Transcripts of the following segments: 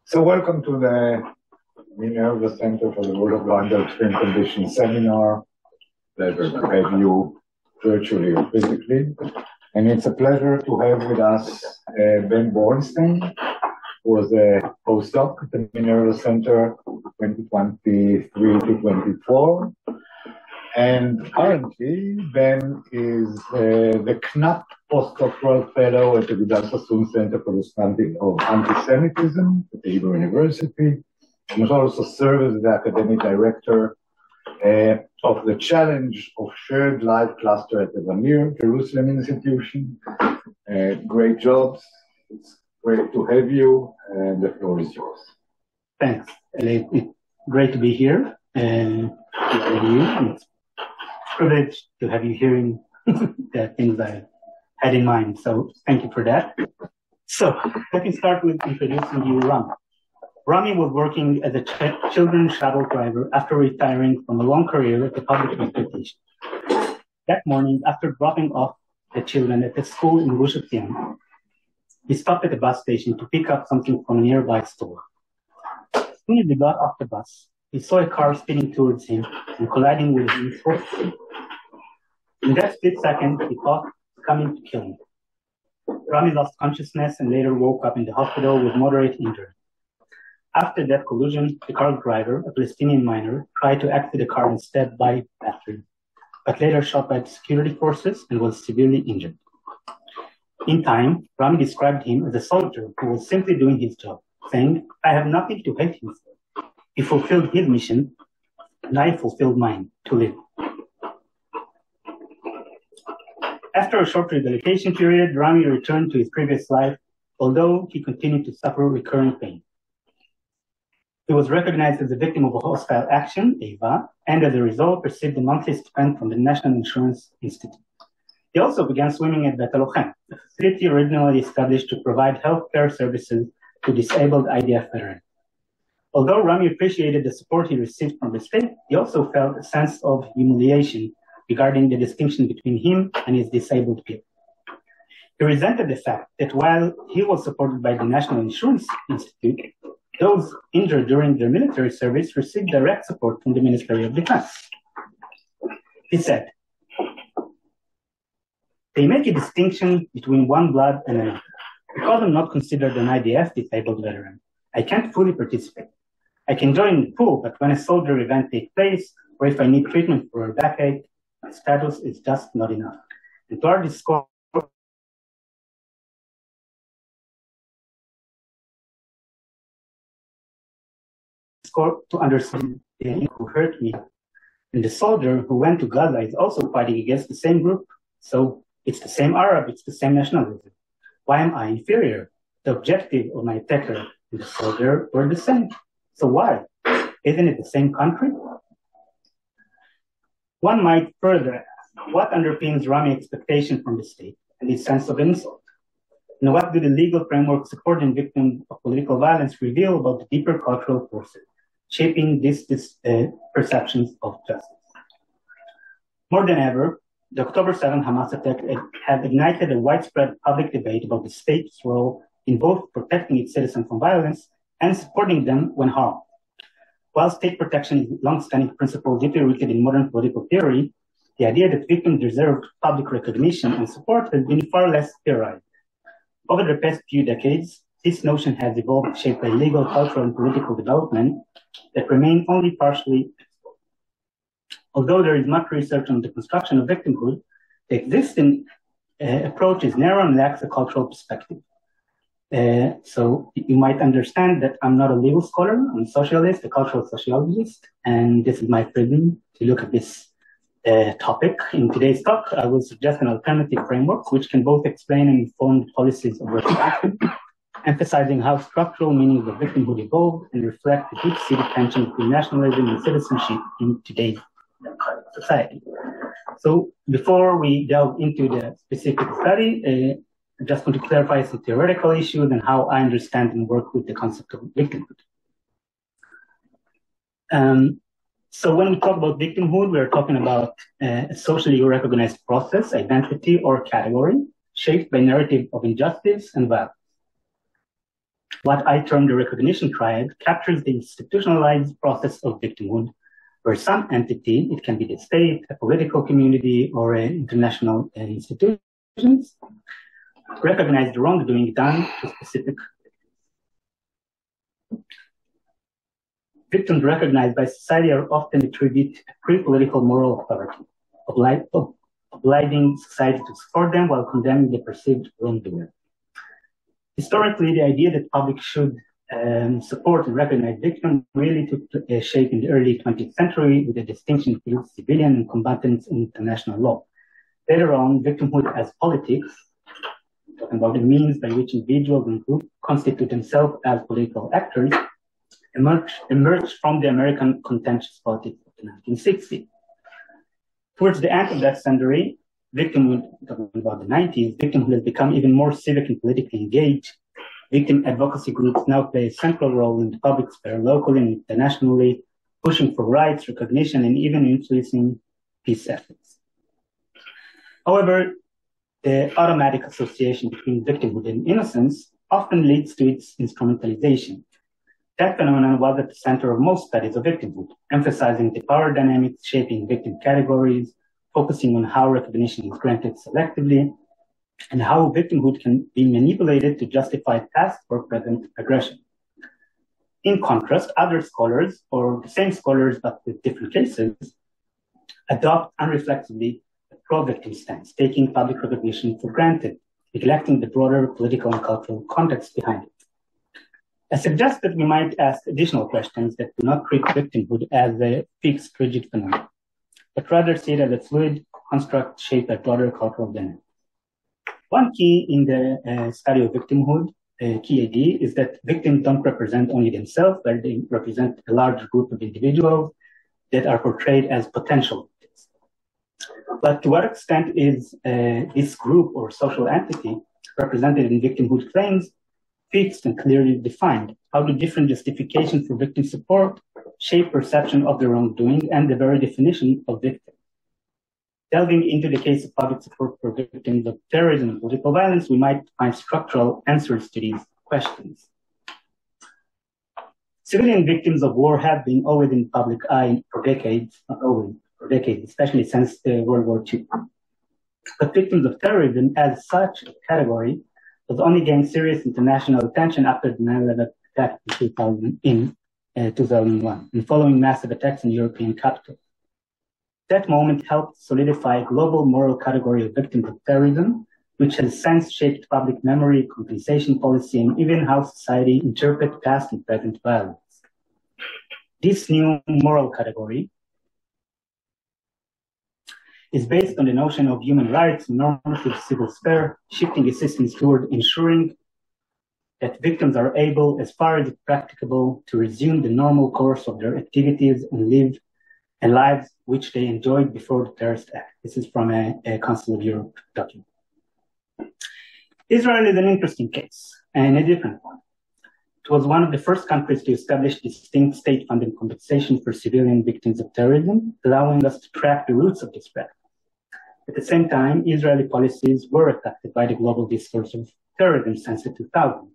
So welcome to the Minerva Center for the Rule of Law Under Extreme Conditions seminar. Pleasure to have you virtually or physically. And it's a pleasure to have with us Ben Bornstein, who was a postdoc at the Minerva Center 2023 to 24. And currently, Ben is the Knapp postdoctoral fellow at the Vidal Sassoon Center for the Study of Anti-Semitism at the Eyva University. He must also serve as the academic director of the Challenge of Shared Life Cluster at the Leer, Jerusalem institution. Great jobs. It's great to have you, and the floor is yours. Thanks. It's great to be here and to have you. It's a privilege to have you hearing the things I had in mind. So thank you for that. So let me start with introducing you, Rami. Rami was working as a children's shuttle driver after retiring from a long career at the public transportation. That morning, after dropping off the children at the school in Gush Etzion, he stopped at the bus station to pick up something from a nearby store. As soon as he got off the bus, he saw a car speeding towards him and colliding with him swiftly. In that split second, he thought he was coming to kill him. Rami lost consciousness and later woke up in the hospital with moderate injury. After that collision, the car driver, a Palestinian miner, tried to exit the car instead by battery, but later shot by the security forces and was severely injured. In time, Rami described him as a soldier who was simply doing his job, saying, "I have nothing to hate him for. He fulfilled his mission, and I fulfilled mine, to live." After a short rehabilitation period, Rami returned to his previous life, although he continued to suffer recurrent pain. He was recognized as a victim of a hostile action, Eyva, and as a result received a monthly stipend from the National Insurance Institute. He also began swimming at Bet Lochem, a facility originally established to provide healthcare services to disabled IDF veterans. Although Rami appreciated the support he received from the state, he also felt a sense of humiliation regarding the distinction between him and his disabled peers. He resented the fact that while he was supported by the National Insurance Institute, those injured during their military service received direct support from the Ministry of Defense. He said, "They make a distinction between one blood and another. Because I'm not considered an IDF disabled veteran, I can't fully participate. I can join the pool, but when a soldier event takes place, or if I need treatment for a backache, my status is just not enough." And to our discourse, to understand who hurt me. And the soldier who went to Gaza is also fighting against the same group. So it's the same Arab, it's the same nationalism. Why am I inferior? The objective of my attacker and the soldier were the same. So why? Isn't it the same country? One might further ask, what underpins Rami's expectation from the state and his sense of insult? And what do the legal framework supporting victims of political violence reveal about the deeper cultural forces shaping these perceptions of justice? More than ever, the October 7 Hamas attack has ignited a widespread public debate about the state's role in both protecting its citizens from violence and supporting them when harmed. While state protection is a long-standing principle deeply rooted in modern political theory, the idea that victims deserve public recognition and support has been far less theorized. Over the past few decades, this notion has evolved, shaped by legal, cultural, and political development that remain only partially explored. Although there is much research on the construction of victimhood, the existing approach is narrow and lacks a cultural perspective. So you might understand that I'm not a legal scholar, I'm a socialist, a cultural sociologist, and this is my prism to look at this topic. In today's talk, I will suggest an alternative framework which can both explain and inform the policies of reparation, emphasizing how structural meanings of victimhood evolve and reflect the deep-seated tension between nationalism and citizenship in today's society. So before we delve into the specific study, I just want to clarify some theoretical issues and how I understand and work with the concept of victimhood. So when we talk about victimhood, we're talking about a socially recognized process, identity, or category shaped by narrative of injustice and violence. What I term the recognition triad captures the institutionalized process of victimhood, where some entity, it can be the state, a political community, or international institutions, recognize the wrongdoing done to specific victims recognized by society are often attributed a pre-political moral authority, obliging society to support them while condemning the perceived wrongdoer. Historically, the idea that public should support and recognize victims really took shape in the early 20th century with the distinction between civilian and combatants in international law. Later on, victimhood as politics, talking about the means by which individuals and groups constitute themselves as political actors, emerged from the American contentious politics of the 1960s. Towards the end of that century, victimhood, talking about the 90s, victimhood has become even more civic and politically engaged. Victim advocacy groups now play a central role in the public sphere, locally and internationally, pushing for rights, recognition, and even influencing peace efforts. However, the automatic association between victimhood and innocence often leads to its instrumentalization. That phenomenon was at the center of most studies of victimhood, emphasizing the power dynamics shaping victim categories, focusing on how recognition is granted selectively, and how victimhood can be manipulated to justify past or present aggression. In contrast, other scholars, or the same scholars but with different cases, adopt unreflectively a pro-victim stance, taking public recognition for granted, neglecting the broader political and cultural context behind it. I suggest that we might ask additional questions that do not treat victimhood as a fixed, rigid phenomenon, but rather see it as a fluid construct shaped by broader cultural dynamics. One key in the study of victimhood, key idea, is that victims don't represent only themselves, but they represent a large group of individuals that are portrayed as potential victims. But to what extent is this group or social entity represented in victimhood claims fixed and clearly defined? How do different justifications for victim support shape perception of the wrongdoing and the very definition of victim? Delving into the case of public support for victims of terrorism and political violence, we might find structural answers to these questions. Civilian victims of war have been always in public eye for decades, not always, for decades, especially since World War II. But victims of terrorism as such a category was only gained serious international attention after the 9/11 attack in 2001 and following massive attacks in European capitals. That moment helped solidify a global moral category of victims of terrorism, which has since shaped public memory, compensation policy, and even how society interprets past and present violence. This new moral category is based on the notion of human rights and normative civil sphere, shifting assistance toward ensuring that victims are able, as far as practicable, to resume the normal course of their activities and live lives which they enjoyed before the terrorist act. This is from a Council of Europe document. Israel is an interesting case and a different one. It was one of the first countries to establish distinct state-funded compensation for civilian victims of terrorism, allowing us to track the roots of this practice. At the same time, Israeli policies were affected by the global discourse of terrorism since the 2000s.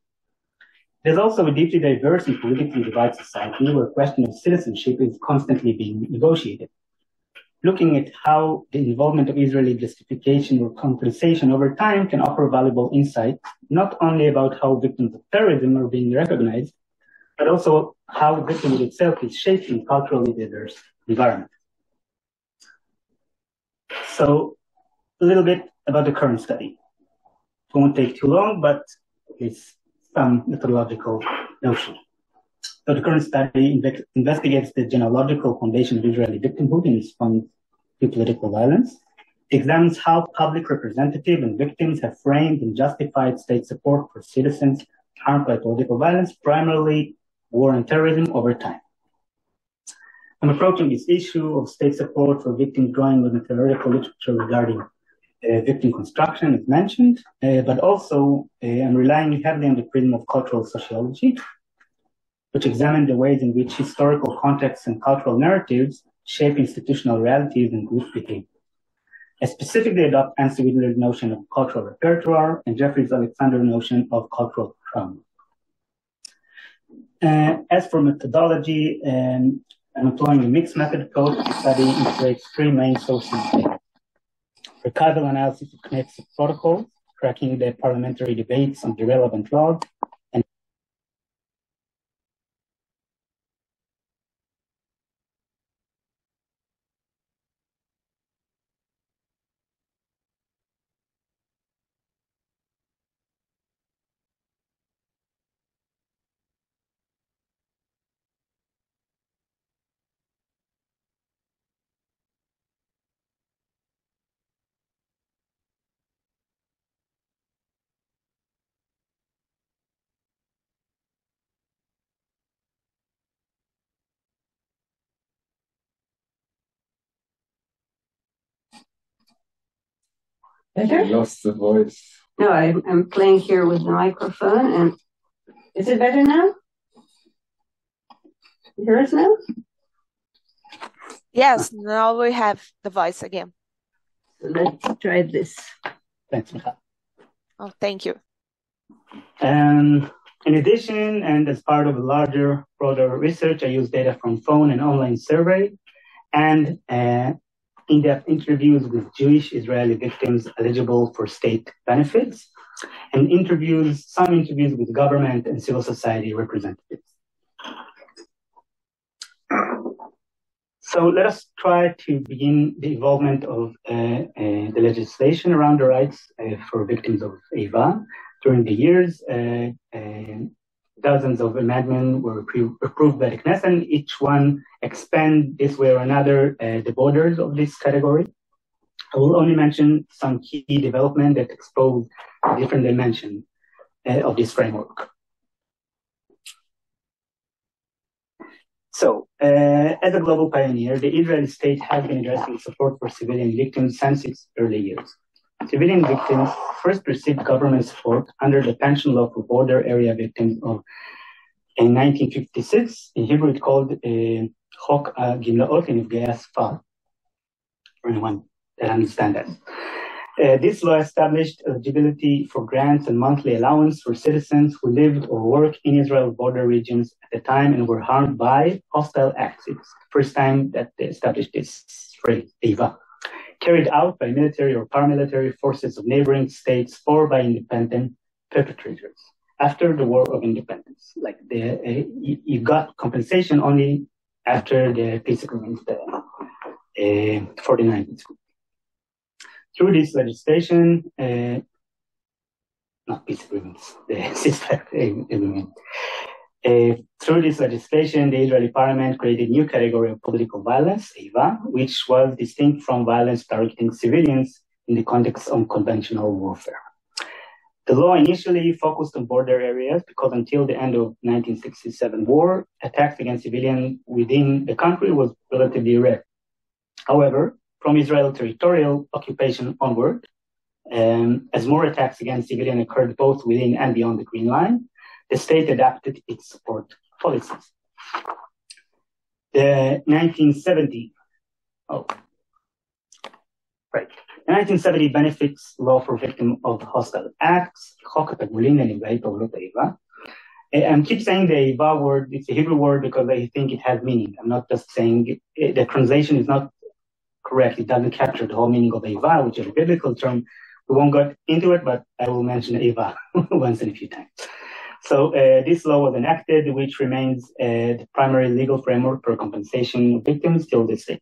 There's also a deeply diverse and politically divided society where the question of citizenship is constantly being negotiated. Looking at how the involvement of Israeli justification or compensation over time can offer valuable insight, not only about how victims of terrorism are being recognized, but also how victimhood itself is shaped in culturally diverse environment. So, a little bit about the current study. It won't take too long, but it's some methodological notion. So the current study investigates the genealogical foundation of Israeli victimhood in response to political violence. It examines how public representatives and victims have framed and justified state support for citizens harmed by political violence, primarily war and terrorism, over time. I'm approaching this issue of state support for victims drawing on the theoretical literature regarding victim construction, as mentioned, but also I'm relying heavily on the prism of cultural sociology, which examine the ways in which historical contexts and cultural narratives shape institutional realities and group behavior. I specifically adopt Ansi Widler's notion of cultural repertoire and Jeffrey's Alexander notion of cultural trauma. As for methodology, I'm employing a mixed method approach. The study integrates three main sources of data. Archival analysis of connects protocols, tracking the parliamentary debates on the relevant laws, and better? I lost the voice. No, I'm playing here with the microphone. And is it better now? You hear us now? Yes, now we have the voice again. So let's try this. thanks, Michal. Oh, thank you. In addition, and as part of a larger, broader research, I use data from phone and online survey and in-depth interviews with Jewish Israeli victims eligible for state benefits, and some interviews with government and civil society representatives. So let us try to begin the involvement of the legislation around the rights for victims of Eyva. During the years, dozens of amendments were approved by the Knesset, and each one expand this way or another the borders of this category. I will only mention some key development that expose different dimensions of this framework. So, as a global pioneer, the Israeli state has been addressing support for civilian victims since its early years. Civilian victims first received government support under the pension law for border area victims of in 1956. In Hebrew, it's called Chok Gimlaot Lenifgei Asfar, for anyone that understands that. This law established eligibility for grants and monthly allowance for citizens who lived or worked in Israel's border regions at the time and were harmed by hostile acts. It's the first time that they established this phrase, Eyva, carried out by military or paramilitary forces of neighboring states or by independent perpetrators after the War of Independence. Like you got compensation only after the peace agreement, 49. Through this legislation, not peace agreements, the ceasefire agreement. Through this legislation, the Israeli parliament created a new category of political violence, Eyva, which was distinct from violence targeting civilians in the context of conventional warfare. The law initially focused on border areas because until the end of 1967 war, attacks against civilians within the country was relatively rare. However, from Israel's territorial occupation onward, as more attacks against civilians occurred both within and beyond the Green Line, the state adapted its support policies. The 1970 benefits law for victims of hostile acts, Chok HaTagmulin Lenifgei Pa'ulot Eyva. I keep saying the Eyva word, it's a Hebrew word because I think it has meaning. I'm not just saying the translation is not correct. It doesn't capture the whole meaning of Eyva, which is a biblical term. We won't go into it, but I will mention Eyva once in a few times. So this law was enacted, which remains the primary legal framework for compensation of victims till this day.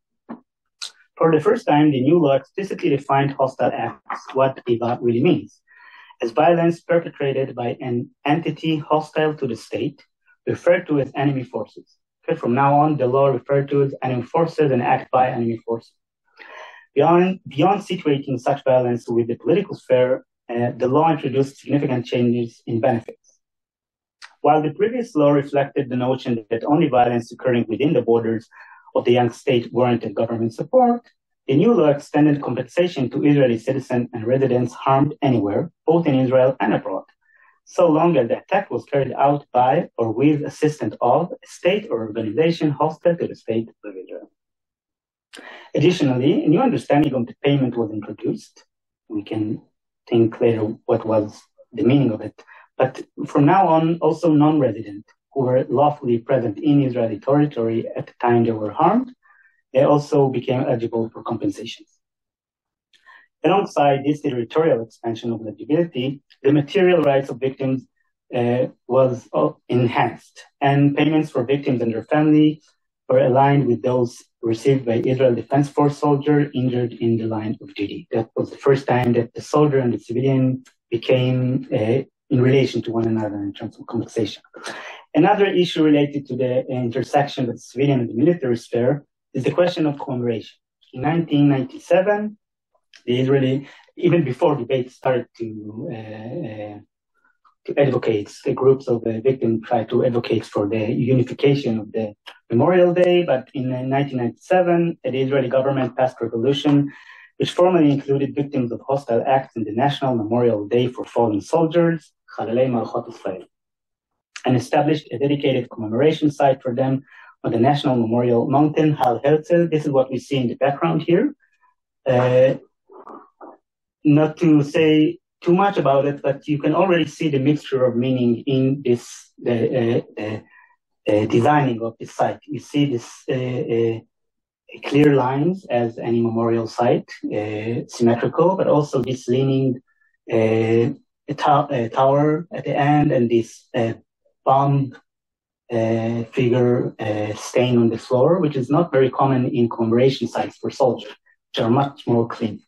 For the first time, the new law explicitly defined hostile acts, what Eyva really means, as violence perpetrated by an entity hostile to the state, referred to as enemy forces. Okay, from now on, the law referred to as enemy forces and act by enemy forces. Beyond situating such violence with the political sphere, the law introduced significant changes in benefits. While the previous law reflected the notion that only violence occurring within the borders of the young state warranted government support, the new law extended compensation to Israeli citizens and residents harmed anywhere, both in Israel and abroad, so long as the attack was carried out by or with assistance of a state or organization hostile to the state of Israel. Additionally, a new understanding of the payment was introduced. We can think later what was the meaning of it. But from now on, also non-residents who were lawfully present in Israeli territory at the time they were harmed, they also became eligible for compensations. Alongside this territorial expansion of eligibility, the material rights of victims was enhanced, and payments for victims and their family were aligned with those received by Israel Defense Force soldier injured in the line of duty. That was the first time that the soldier and the civilian became in relation to one another in terms of compensation. Another issue related to the intersection of the civilian and the military sphere is the question of commemoration. In 1997, the Israeli, even before debate started to advocate, the groups of the victims tried to advocate for the unification of the Memorial Day, but in 1997, the Israeli government passed a resolution which formally included victims of hostile acts in the National Memorial Day for Fallen Soldiers, Chalalei Malchot Israel, and established a dedicated commemoration site for them on the National Memorial Mountain, Har Herzl. This is what we see in the background here. Not to say too much about it, but you can already see the mixture of meaning in this designing of this site. You see this clear lines as any memorial site, symmetrical, but also this leaning tower at the end, and this bomb figure stain on the floor, which is not very common in commemoration sites for soldiers, which are much more clean.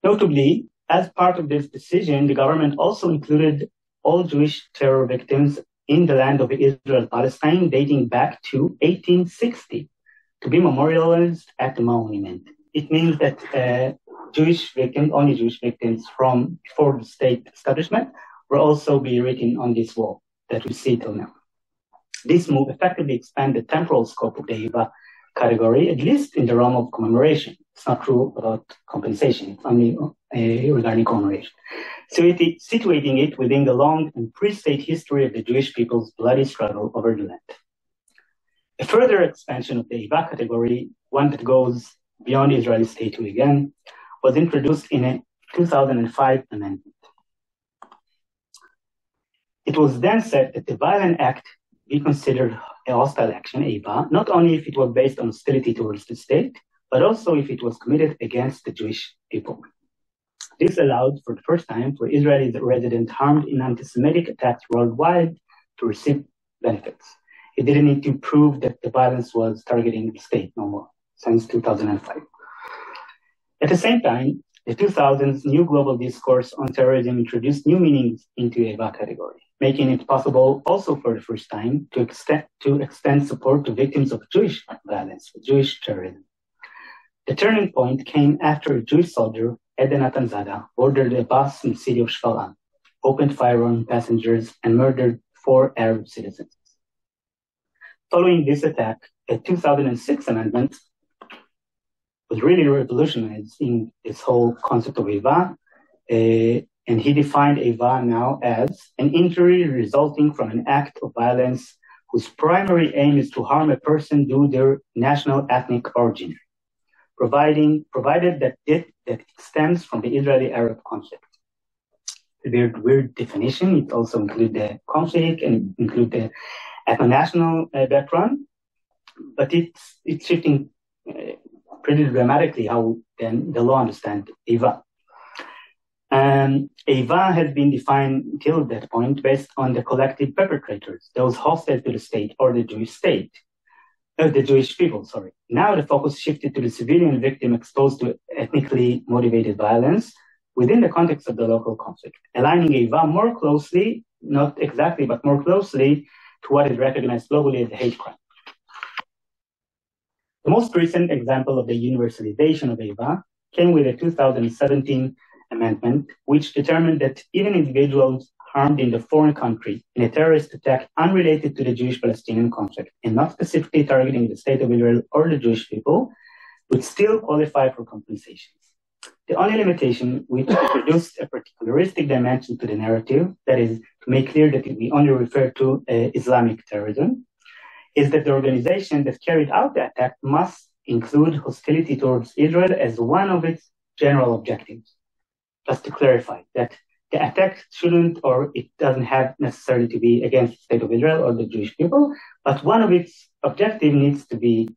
Notably, as part of this decision, the government also included all Jewish terror victims in the land of Israel-Palestine dating back to 1860 to be memorialized at the monument. It means that Jewish victims, only Jewish victims from before the state establishment, will also be written on this wall that we see till now. This move effectively expanded the temporal scope of the Eyva category, at least in the realm of commemoration. It's not true about compensation, it's only regarding commemoration. So situating it within the long and pre-state history of the Jewish people's bloody struggle over the land. A further expansion of the Eyva category, one that goes beyond Israeli statehood again, was introduced in a 2005 amendment. It was then said that the violent act be considered a hostile action, Eyva, not only if it was based on hostility towards the state, but also if it was committed against the Jewish people. This allowed for the first time for Israeli residents harmed in anti-Semitic attacks worldwide to receive benefits. It didn't need to prove that the violence was targeting the state no more, since 2005. At the same time, the 2000s new global discourse on terrorism introduced new meanings into the Eyva category, making it possible also for the first time to extend support to victims of Jewish violence, Jewish terrorism. The turning point came after a Jewish soldier, Eden Atanzada, boarded a bus in the city of Shfaram, opened fire on passengers, and murdered 4 Arab citizens. Following this attack, a 2006 amendment was really revolutionized in this whole concept of Eyva, and he defined Eyva now as an injury resulting from an act of violence whose primary aim is to harm a person due to their national ethnic origin, provided that it stems from the Israeli-Arab conflict. A very weird definition. It also includes the conflict and include the ethno-national background, but it's shifting pretty dramatically how then the law understands Eyva. Eyva has been defined until that point based on the collective perpetrators, those hostile to the state or the Jewish state. The Jewish people, sorry. Now the focus shifted to the civilian victim exposed to ethnically motivated violence within the context of the local conflict, aligning Eyva more closely, not exactly, but more closely to what is recognized globally as a hate crime. The most recent example of the universalization of Eyva came with a 2017 amendment, which determined that even individuals harmed in the foreign country in a terrorist attack unrelated to the Jewish-Palestinian conflict and not specifically targeting the state of Israel or the Jewish people would still qualify for compensations. The only limitation, which introduced a particularistic dimension to the narrative, that is, to make clear that we only refer to Islamic terrorism, is that the organization that carried out the attack must include hostility towards Israel as one of its general objectives. Just to clarify that the attack shouldn't, or it doesn't have necessarily to be against the state of Israel or the Jewish people, but one of its objectives needs to be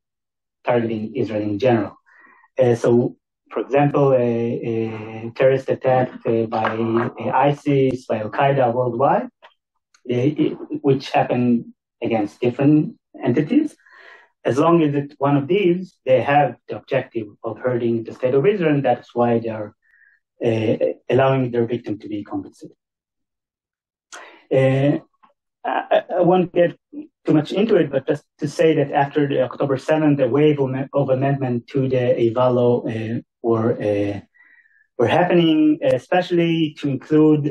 targeting Israel in general. So, for example, a terrorist attack by ISIS, by Al-Qaeda worldwide, which happened against different entities, as long as it's one of these, they have the objective of hurting the state of Israel, and that's why they are allowing their victim to be compensated. I won't get too much into it, but just to say that after the October 7th, a wave of amendment to the Eyva law were happening, especially to include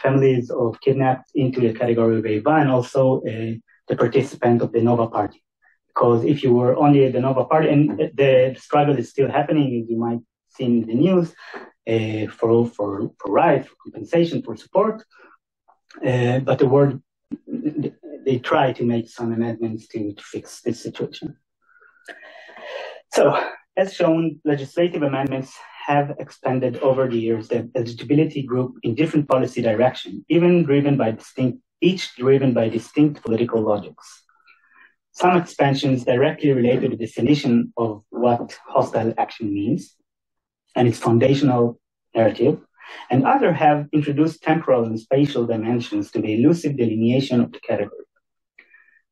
families of kidnapped into the category of Eyva, and also the participant of the Nova party. Because if you were only at the Nova party, and the struggle is still happening, as you might see in the news, for rights, for compensation, for support, but they try to make some amendments to fix this situation. So, as shown, legislative amendments have expanded over the years the eligibility group in different policy directions, each driven by distinct political logics. Some expansions directly relate to the definition of what hostile action means and its foundational narrative, and others have introduced temporal and spatial dimensions to the elusive delineation of the category.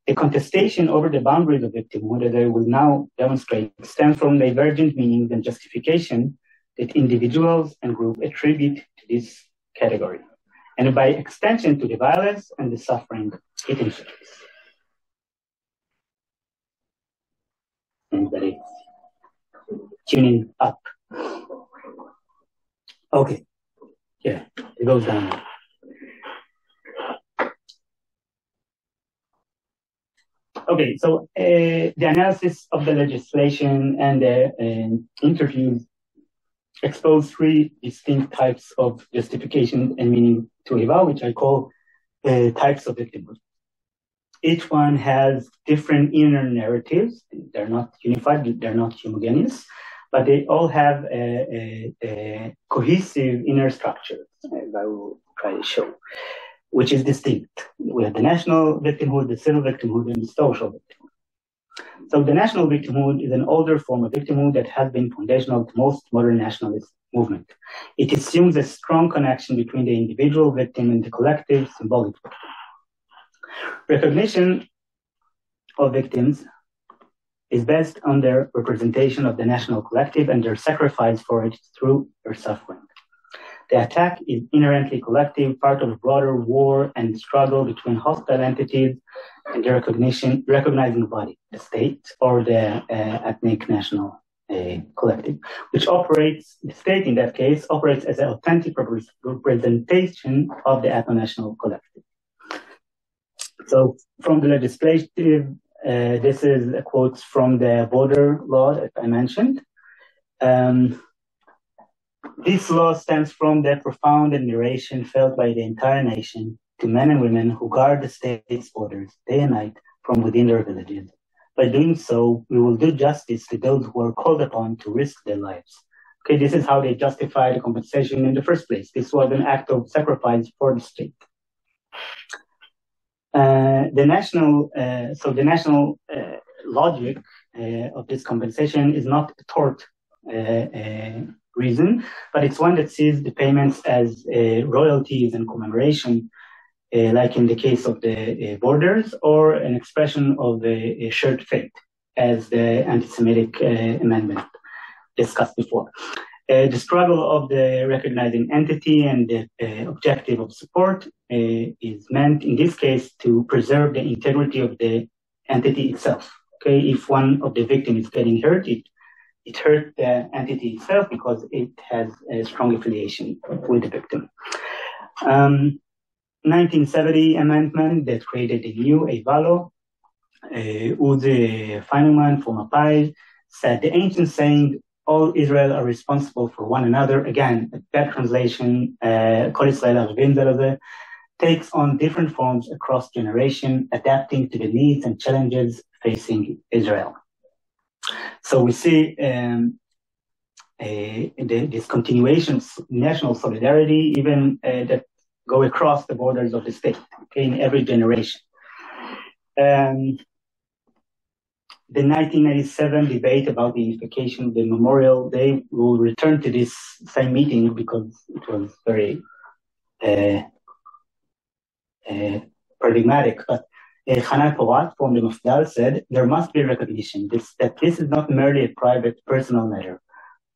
The contestation over the boundaries of victimhood, as I will now demonstrate, stems from divergent meanings and justification that individuals and groups attribute to this category, and by extension to the violence and the suffering it inflicts. Anybody tuning up? Okay, yeah, it goes down. Okay, so the analysis of the legislation and the interviews expose three distinct types of justification and meaning to Eyva, which I call types of victimhood. Each one has different inner narratives. They're not unified, they're not homogeneous, but they all have a cohesive inner structure, as I will try to show, which is distinct. We have the national victimhood, the civil victimhood, and the social victimhood. So the national victimhood is an older form of victimhood that has been foundational to most modern nationalist movement. It assumes a strong connection between the individual victim and the collective symbolic victim. Recognition of victims is based on their representation of the national collective and their sacrifice for it through their suffering. The attack is inherently collective, part of a broader war and struggle between hostile entities and the recognizing body, the state or the ethnic national collective, which the state in that case, operates as an authentic representation of the ethno-national collective. So from the legislative, this is a quote from the border law that I mentioned. This law stems from the profound admiration felt by the entire nation to men and women who guard the state's borders day and night from within their villages. By doing so, we will do justice to those who are called upon to risk their lives. Okay, this is how they justify the compensation in the first place. This was an act of sacrifice for the state. The national logic of this compensation is not a tort reason, but it's one that sees the payments as royalties and commemoration, like in the case of the borders, or an expression of the shared fate, as the anti-Semitic amendment discussed before. The struggle of the recognizing entity and the objective of support is meant, in this case, to preserve the integrity of the entity itself. Okay, if one of the victims is getting hurt, it hurt the entity itself because it has a strong affiliation with the victim. 1970 amendment that created a new Eyva law, Uzi Feinemann from Mapai said the ancient saying, all Israel are responsible for one another. Again, a bad translation, Kol Yisrael Arvim Ze Leze, takes on different forms across generation, adapting to the needs and challenges facing Israel. So we see this continuation of national solidarity, even that go across the borders of the state, okay, in every generation. The 1997 debate about the unification of the Memorial Day will return to this same meeting because it was very paradigmatic. But Hanan Porat from the Mafdal said there must be recognition that this is not merely a private personal matter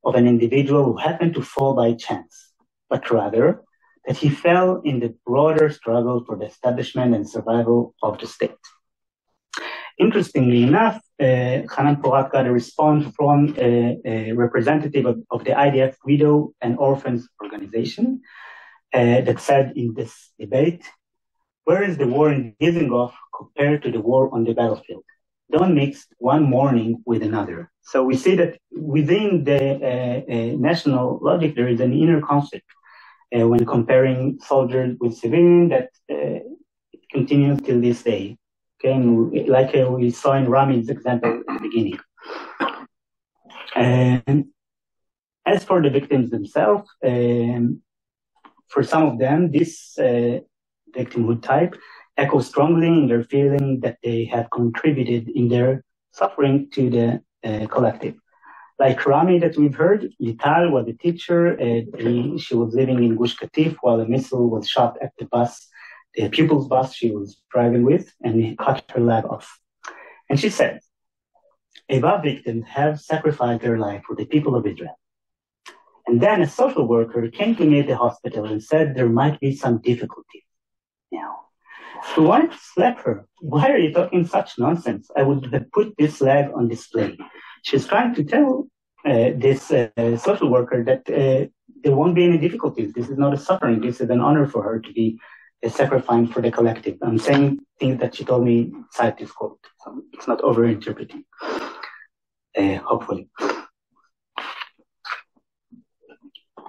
of an individual who happened to fall by chance, but rather that he fell in the broader struggle for the establishment and survival of the state. Interestingly enough, Hanan Porat got a response from a representative of the IDF Widow and Orphans Organization that said in this debate, where is the war in Dizengoff compared to the war on the battlefield? Don't mix one mourning with another. So we see that within the national logic, there is an inner conflict when comparing soldiers with civilians that it continues till this day. Okay, and like we saw in Rami's example at the beginning. And as for the victims themselves, for some of them, this victimhood type echoes strongly in their feeling that they have contributed in their suffering to the collective. Like Rami that we've heard, Lital was a teacher. She was living in Gush Katif while a missile was shot at the pupil's bus she was driving with, and it cut her leg off. And she said, Eyva victims have sacrificed their life for the people of Israel. And then a social worker came to me at the hospital and said there might be some difficulty now. So I wanted to slap her. Why are you talking such nonsense? I would have put this leg on display. She's trying to tell this social worker that there won't be any difficulties. This is not a suffering. This is an honor for her to be sacrificing for the collective. I'm saying things that she told me inside this quote. So it's not over-interpreting, hopefully.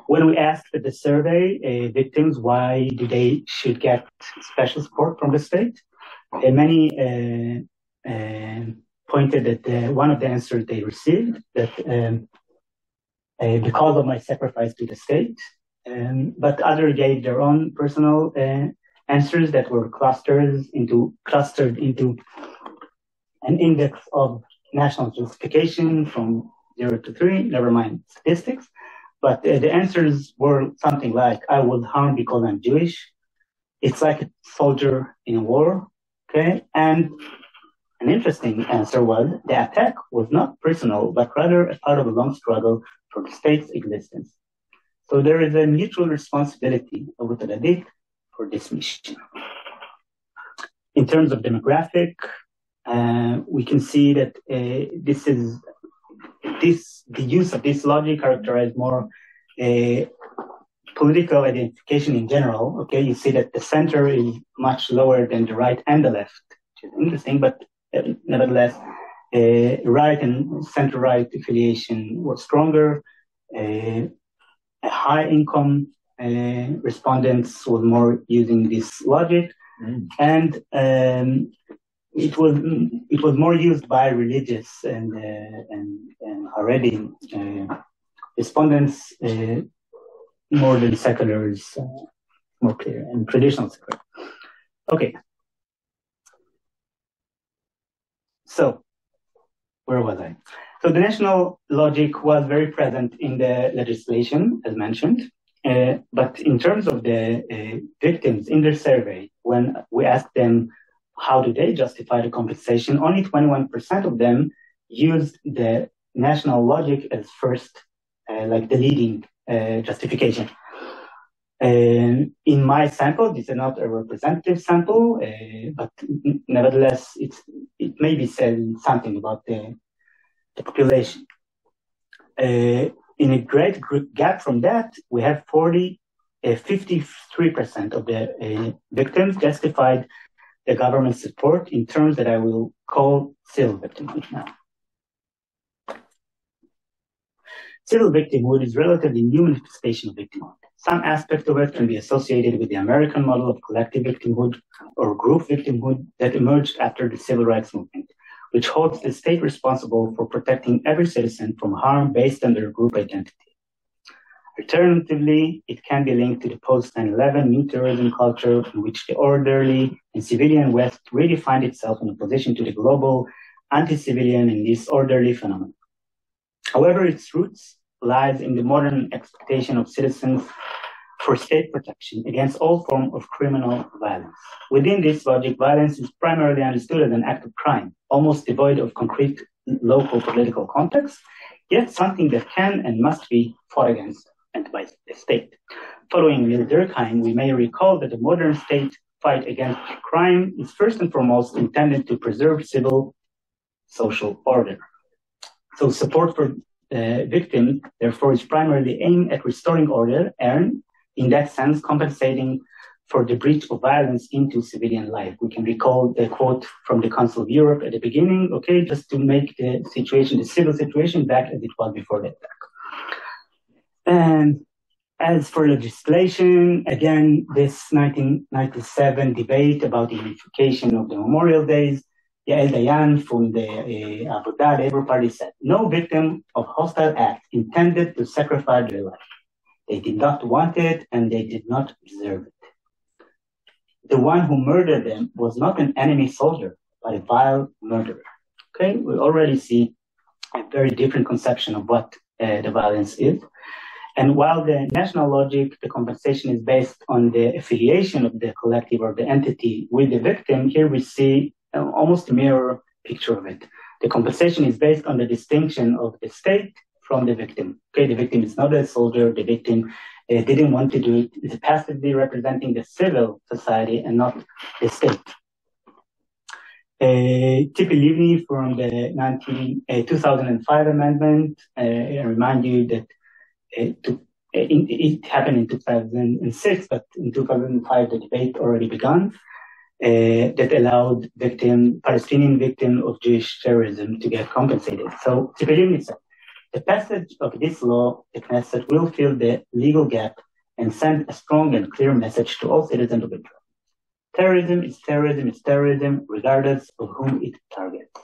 When we asked the survey victims why do they should get special support from the state, many pointed at one of the answers they received, that because of my sacrifice to the state, but others gave their own personal answers that were clustered into an index of national justification from 0 to 3, never mind statistics. But the answers were something like, I was harmed because I'm Jewish. It's like a soldier in a war, okay? And an interesting answer was, the attack was not personal, but rather a part of a long struggle for the state's existence. So there is a mutual responsibility of Multidimensional for this mission. In terms of demographic, we can see that the use of this logic characterized more political identification in general. Okay, you see that the center is much lower than the right and the left, which is interesting, but nevertheless, right and center-right affiliation was stronger. A high income respondents was more using this logic, and it was more used by religious and Haredi respondents more than seculars, more clear, and traditional secular. Okay. So, where was I? So the national logic was very present in the legislation, as mentioned. But in terms of the victims in their survey, when we asked them how do they justify the compensation, only 21% of them used the national logic as first, like the leading justification. In my sample, this is not a representative sample, but nevertheless, it may be saying something about the population. In a great gap from that, we have 53% of the victims justified the government support in terms that I will call civil victimhood now. Civil victimhood is relatively new manifestation of victimhood. Some aspect of it can be associated with the American model of collective victimhood or group victimhood that emerged after the civil rights movement, which holds the state responsible for protecting every citizen from harm based on their group identity. Alternatively, it can be linked to the post-9/11 new terrorism culture in which the orderly and civilian West really find itself in opposition to the global anti-civilian and disorderly phenomenon. However, its roots lies in the modern expectation of citizens for state protection against all forms of criminal violence. Within this logic, violence is primarily understood as an act of crime, almost devoid of concrete local political context, yet something that can and must be fought against and by the state. Following Neil Durkheim, we may recall that the modern state fight against crime is first and foremost intended to preserve civil social order. So support for victims, therefore, is primarily aimed at restoring order and, in that sense, compensating for the breach of violence into civilian life. We can recall the quote from the Council of Europe at the beginning, okay, just to make the situation, the civil situation, back as it was before the attack. And as for legislation, again, this 1997 debate about the unification of the Memorial Days, Yael Dayan from the Avodah Labour Party said, no victim of hostile act intended to sacrifice their life. They did not want it and they did not deserve it. The one who murdered them was not an enemy soldier, but a vile murderer. Okay, we already see a very different conception of what the violence is. And while the national logic, the compensation is based on the affiliation of the collective or the entity with the victim, here we see almost a mirror picture of it. The compensation is based on the distinction of the state from the victim. Okay, the victim is not a soldier, the victim didn't want to do it. It's passively representing the civil society and not the state. Tzipi Livni from the 2005 amendment, I remind you that it happened in 2006, but in 2005 the debate already began, that allowed Palestinian victims of Jewish terrorism to get compensated. So Tzipi Livni said, the passage of this law, the Knesset, will fill the legal gap and send a strong and clear message to all citizens of Israel. Terrorism is terrorism is terrorism, regardless of whom it targets.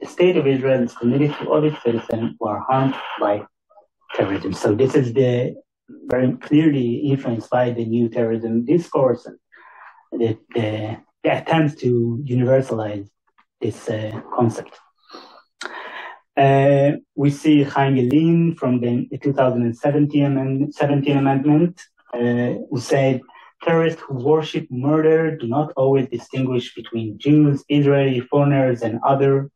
The state of Israel is committed to all its citizens who are harmed by terrorism. So this is the very clearly influenced by the new terrorism discourse and the attempt to universalize this concept. We see Chaim Yelin from the 2017 amendment, who said, terrorists who worship murder do not always distinguish between Jews, Israeli, foreigners, and others.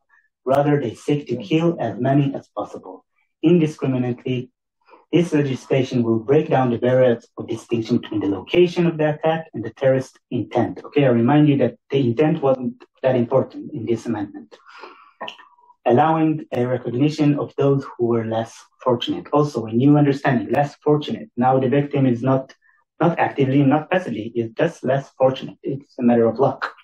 Rather, they seek to kill as many as possible. Indiscriminately, this legislation will break down the barriers of distinction between the location of the attack and the terrorist intent. Okay, I remind you that the intent wasn't that important in this amendment, allowing a recognition of those who were less fortunate. Also, a new understanding, less fortunate. Now the victim is not actively, not passively, is just less fortunate. It's a matter of luck.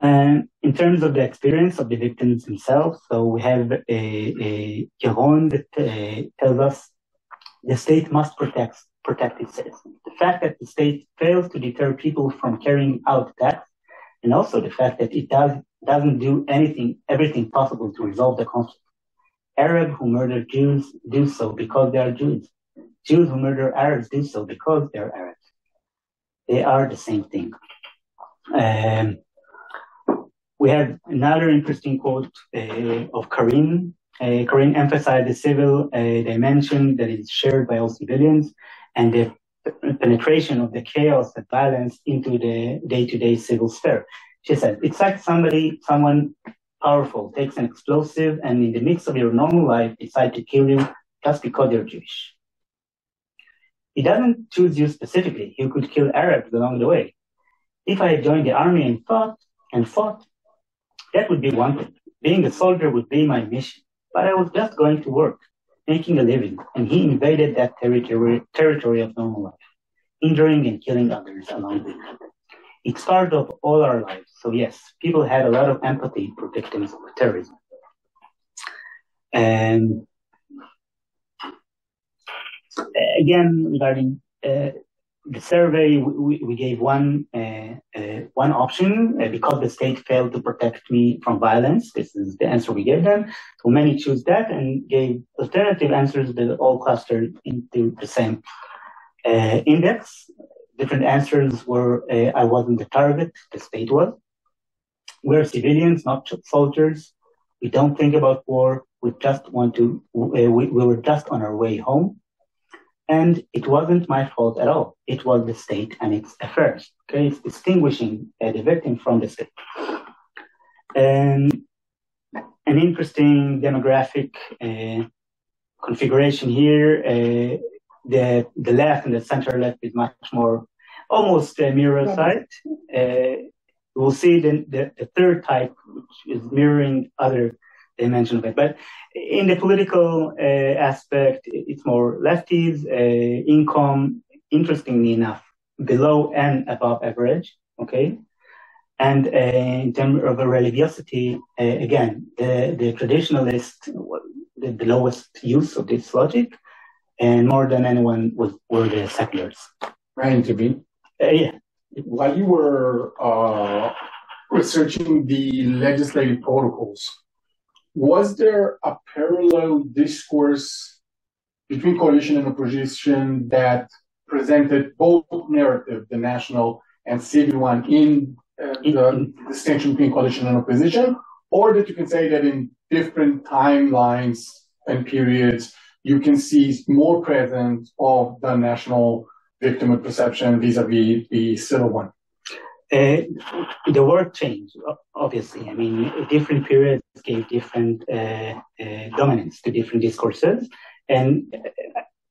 And in terms of the experience of the victims themselves, so we have a Yaron that tells us the state must protect its citizens. The fact that the state fails to deter people from carrying out attacks, and also the fact that it doesn't do everything possible to resolve the conflict. Arabs who murder Jews do so because they are Jews. Jews who murder Arabs do so because they are Arabs. They are the same thing. We have another interesting quote of Karin. Karin emphasized the civil dimension that is shared by all civilians and the penetration of the chaos and violence into the day-to-day civil sphere. She said, it's like someone powerful takes an explosive and in the midst of your normal life decide to kill you just because you're Jewish. He doesn't choose you specifically. He could kill Arabs along the way. If I had joined the army and fought, that would be one thing. Being a soldier would be my mission. But I was just going to work, making a living, and he invaded that territory of normal life, injuring and killing others along with him. It's part of all our lives. So yes, people had a lot of empathy for victims of terrorism. And again, regarding the survey, we gave one one option, because the state failed to protect me from violence. This is the answer we gave them. So many choose that and gave alternative answers that all clustered into the same index. Different answers were, I wasn't the target, the state was. We're civilians, not soldiers. We don't think about war. We just want to, we were just on our way home. And it wasn't my fault at all. It was the state and its affairs. Okay, it's distinguishing the victim from the state. An interesting demographic configuration here. The left and the center left is much more almost a mirror site. We'll see the third type, which is mirroring other dimension of it. But in the political aspect, it's more lefties, income, interestingly enough, below and above average, okay? And in terms of a religiosity, again, the traditionalist, the lowest use of this logic, and more than anyone were the seculars. Right, intervene. Yeah. While you were researching the legislative protocols, was there a parallel discourse between coalition and opposition that presented both narrative, the national and civil one, in the distinction between coalition and opposition? Or that you can say that in different timelines and periods, you can see more presence of the national victimhood perception vis-a-vis the civil one? The word changed, obviously. I mean, different periods gave different dominance to different discourses. And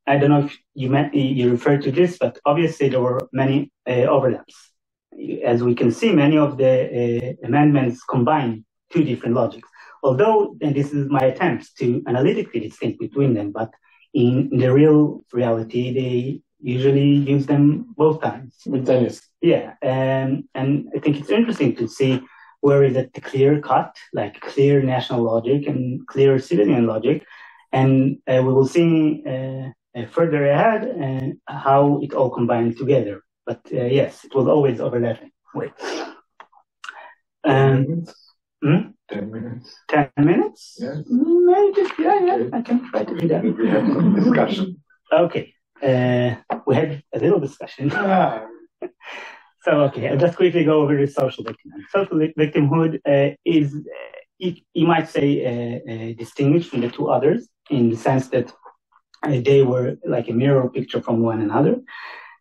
I don't know if you referred to this, but obviously there were many overlaps. As we can see, many of the amendments combine two different logics. Although, and this is my attempt to analytically distinguish between them, but in the real reality, they usually use them both times. Yeah, and I think it's interesting to see where is it the clear cut, like clear national logic and clear civilian logic, and we will see further ahead how it all combined together. But yes, it was always overlapping. Wait. 10 minutes. 10 minutes? Yes. Maybe, yeah, I can try to do that. We have some discussion. Okay. We had a little discussion. So, okay, I'll just quickly go over the social victimhood. Social victimhood is, you might say, distinguished from the two others in the sense that they were like a mirror picture from one another.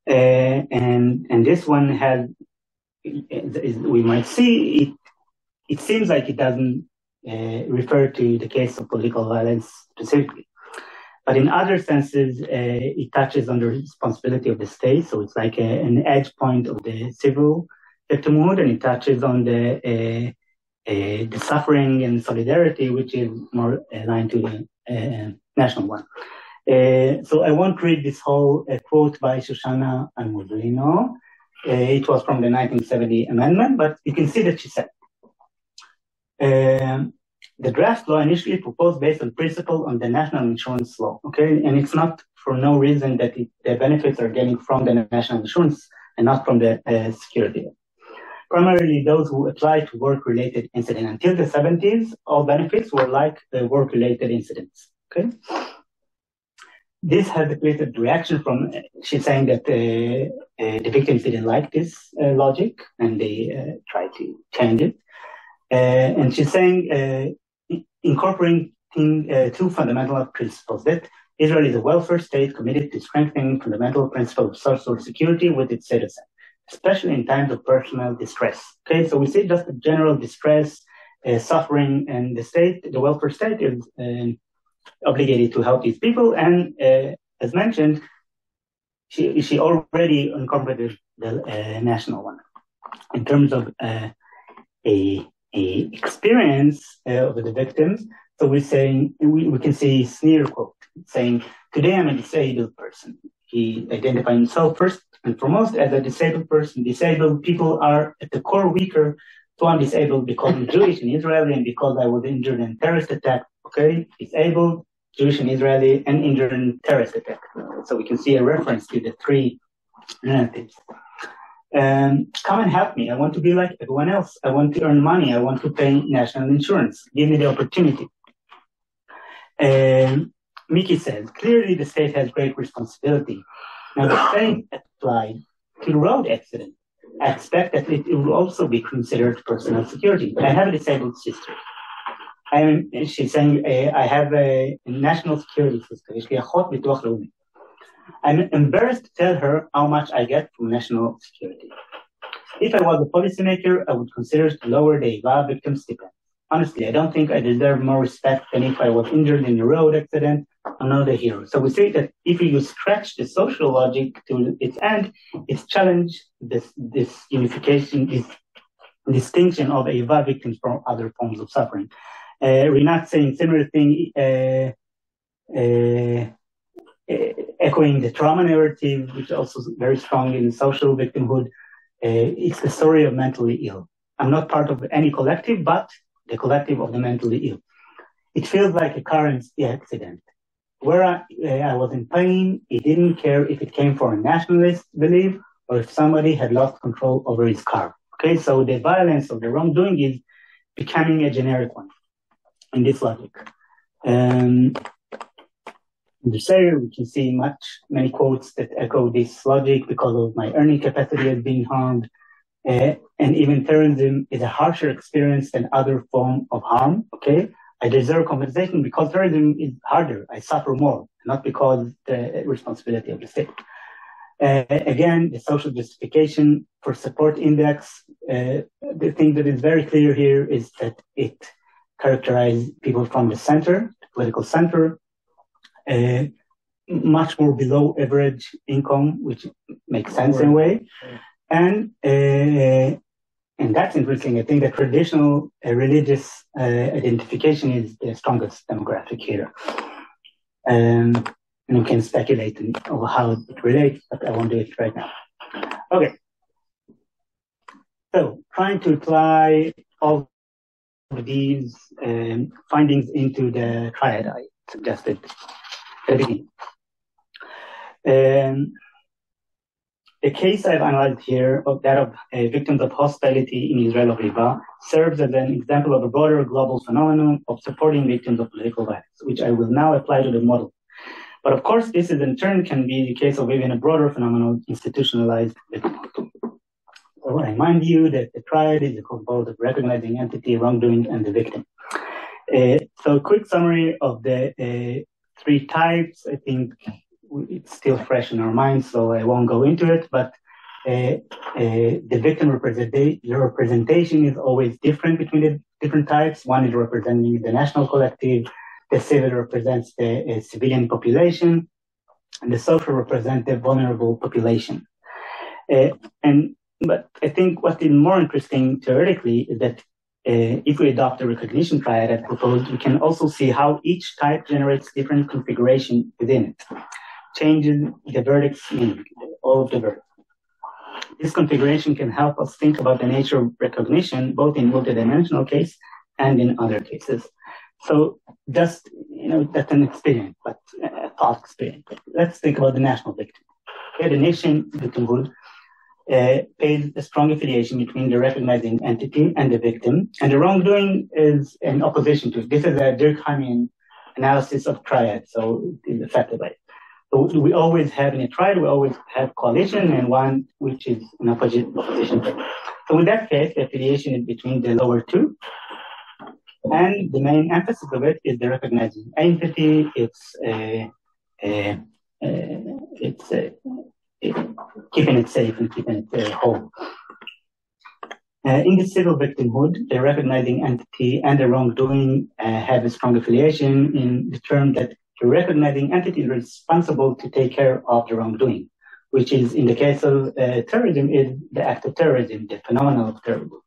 And this one had, we might see, it seems like it doesn't refer to the case of political violence specifically. But in other senses, it touches on the responsibility of the state. So it's like an edge point of the civil victimhood, and it touches on the suffering and solidarity, which is more aligned to the national one. So I won't read this whole quote by Shoshana Almudrino. It was from the 1970 amendment, but you can see that she said, the draft law initially proposed based on principle on the national insurance law, okay? And it's not for no reason that the benefits are getting from the national insurance and not from the security. Primarily those who apply to work-related incidents. Until the 70s, all benefits were like work-related incidents, okay? This has created reaction from, she's saying that the victims didn't like this logic and they tried to change it. And she's saying, incorporating two fundamental principles, that Israel is a welfare state committed to strengthening fundamental principles of social security with its citizens, especially in times of personal distress. Okay, so we see just a general distress, suffering, and the state, the welfare state is obligated to help these people. And as mentioned, she already incorporated the national one in terms of a experience of the victims. So we're saying, we can see sneer quote saying, today I'm a disabled person. He identified himself first and foremost as a disabled person. Disabled people are at the core weaker. So I'm disabled because I'm Jewish and Israeli and because I was injured in terrorist attack. Okay, disabled, Jewish and Israeli, and injured in terrorist attack. So we can see a reference to the three narratives. Come and help me. I want to be like everyone else. I want to earn money. I want to pay national insurance. Give me the opportunity. Mickey says, clearly the state has great responsibility. Now the same applied to road accident. I expect that it will also be considered personal security. I have a disabled sister. She's saying, I have a national security system. I'm embarrassed to tell her how much I get from national security. If I was a policymaker, I would consider to lower the Eyva victim stipend. Honestly, I don't think I deserve more respect than if I was injured in a road accident. I'm not a hero. So we say that if you stretch the social logic to its end, it's challenge this unification, this distinction of Eyva victims from other forms of suffering. Rinat saying similar thing, echoing the trauma narrative, which is also very strong in social victimhood. It's the story of mentally ill. I'm not part of any collective, but the collective of the mentally ill. It feels like a car accident. Where I was in pain, he didn't care if it came from a nationalist belief or if somebody had lost control over his car. Okay, so the violence of the wrongdoing is becoming a generic one in this logic. In the series, we can see many quotes that echo this logic because of my earning capacity has been harmed. And even terrorism is a harsher experience than other form of harm. Okay, I deserve compensation because terrorism is harder. I suffer more, not because the responsibility of the state. Again, the social justification for support index. The thing that is very clear here is that it characterizes people from the center, the political center, much more below average income, which makes sense in a way. And that's interesting. I think the traditional religious identification is the strongest demographic here. And we can speculate on how it relates, but I won't do it right now. Okay. So trying to apply all of these findings into the triad I suggested at the beginning. The case I've analyzed here, of victims of hostility in Israel of Eyva, serves as an example of a broader global phenomenon of supporting victims of political violence, which I will now apply to the model. But of course, this in turn can be the case of even a broader phenomenon, institutionalized victimhood. So I remind you that the triad is composed of recognizing entity, wrongdoing, and the victim. So a quick summary of the three types. I think it's still fresh in our minds, so I won't go into it, but the victim representation is always different between the different types. One is representing the national collective, the civil represents the civilian population, and the social represents the vulnerable population. But I think what is more interesting theoretically is that if we adopt the recognition triad I proposed, we can also see how each type generates different configuration within it, changing the verdict's meaning, all of the verdicts. This configuration can help us think about the nature of recognition, both in multidimensional case and in other cases. So just, that's an experience, but a thought experience. Let's think about the national victim. Okay, the nation victimhood pays a strong affiliation between the recognizing entity and the victim, and the wrongdoing is in opposition to it. This is a Durkheimian analysis of triad, so it is affected by it. So we always have in a triad, we always have coalition and one which is in opposition to it. So in that case, the affiliation is between the lower two, and the main emphasis of it is the recognizing entity. It's keeping it safe and keeping it whole. In the civil victimhood, the recognizing entity and the wrongdoing have a strong affiliation in the term that the recognizing entity is responsible to take care of the wrongdoing, which is, in the case of terrorism, is the act of terrorism, the phenomenon of terrorism.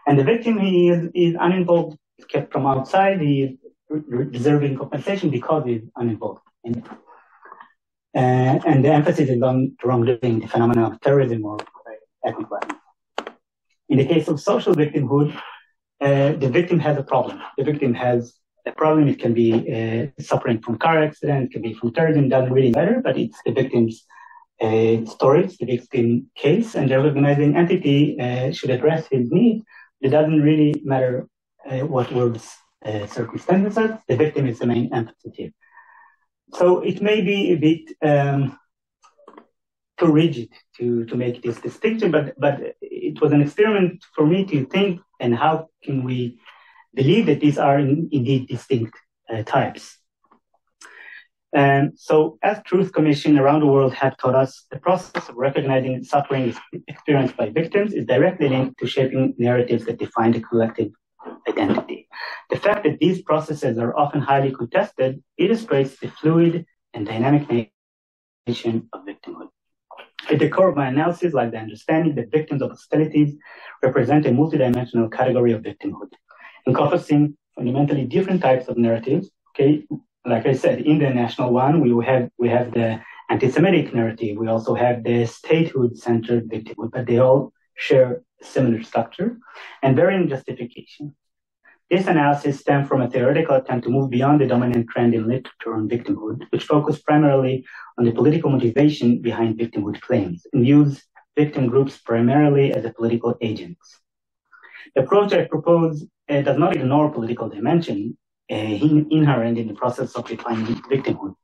And the victim, he is uninvolved, is kept from outside, he is deserving compensation because he is uninvolved in it. And the emphasis is on wrongdoing, the phenomenon of terrorism or ethnic violence. In the case of social victimhood, the victim has a problem. The victim has a problem. It can be suffering from car accident, it can be from terrorism, doesn't really matter, but it's the victim's stories, the victim case, and the recognizing entity should address his need. It doesn't really matter what words circumstances. The victim is the main entity here. So it may be a bit too rigid to make this distinction, but it was an experiment for me to think, and how can we believe that these are indeed distinct types. So as Truth Commission around the world have taught us, the process of recognizing suffering experienced by victims is directly linked to shaping narratives that define the collective identity. The fact that these processes are often highly contested illustrates the fluid and dynamic nature of victimhood. At the core of my analysis lies the understanding that victims of hostilities represent a multidimensional category of victimhood, encompassing fundamentally different types of narratives. Okay, like I said, in the national one, we have the anti-Semitic narrative. We also have the statehood-centered victimhood, but they all share a similar structure and varying justification. This analysis stems from a theoretical attempt to move beyond the dominant trend in literature on victimhood, which focused primarily on the political motivation behind victimhood claims and views victim groups primarily as political agents. The approach I propose does not ignore political dimension inherent in the process of defining victimhood.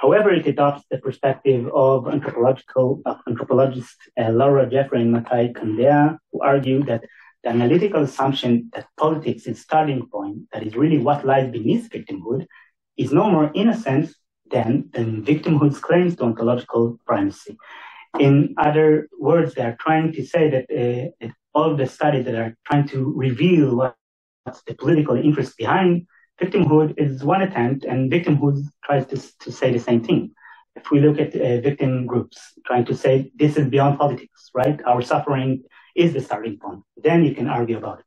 However, it adopts the perspective of anthropologists Laura Jeffrey and Matai Kandea, who argue that the analytical assumption that politics is starting point, that is really what lies beneath victimhood, is no more innocent than victimhood's claims to ontological primacy. In other words, they are trying to say that all of the studies that are trying to reveal what's the political interest behind victimhood is one attempt, and victimhood tries to say the same thing. If we look at victim groups trying to say this is beyond politics, right? Our suffering is the starting point. Then you can argue about it.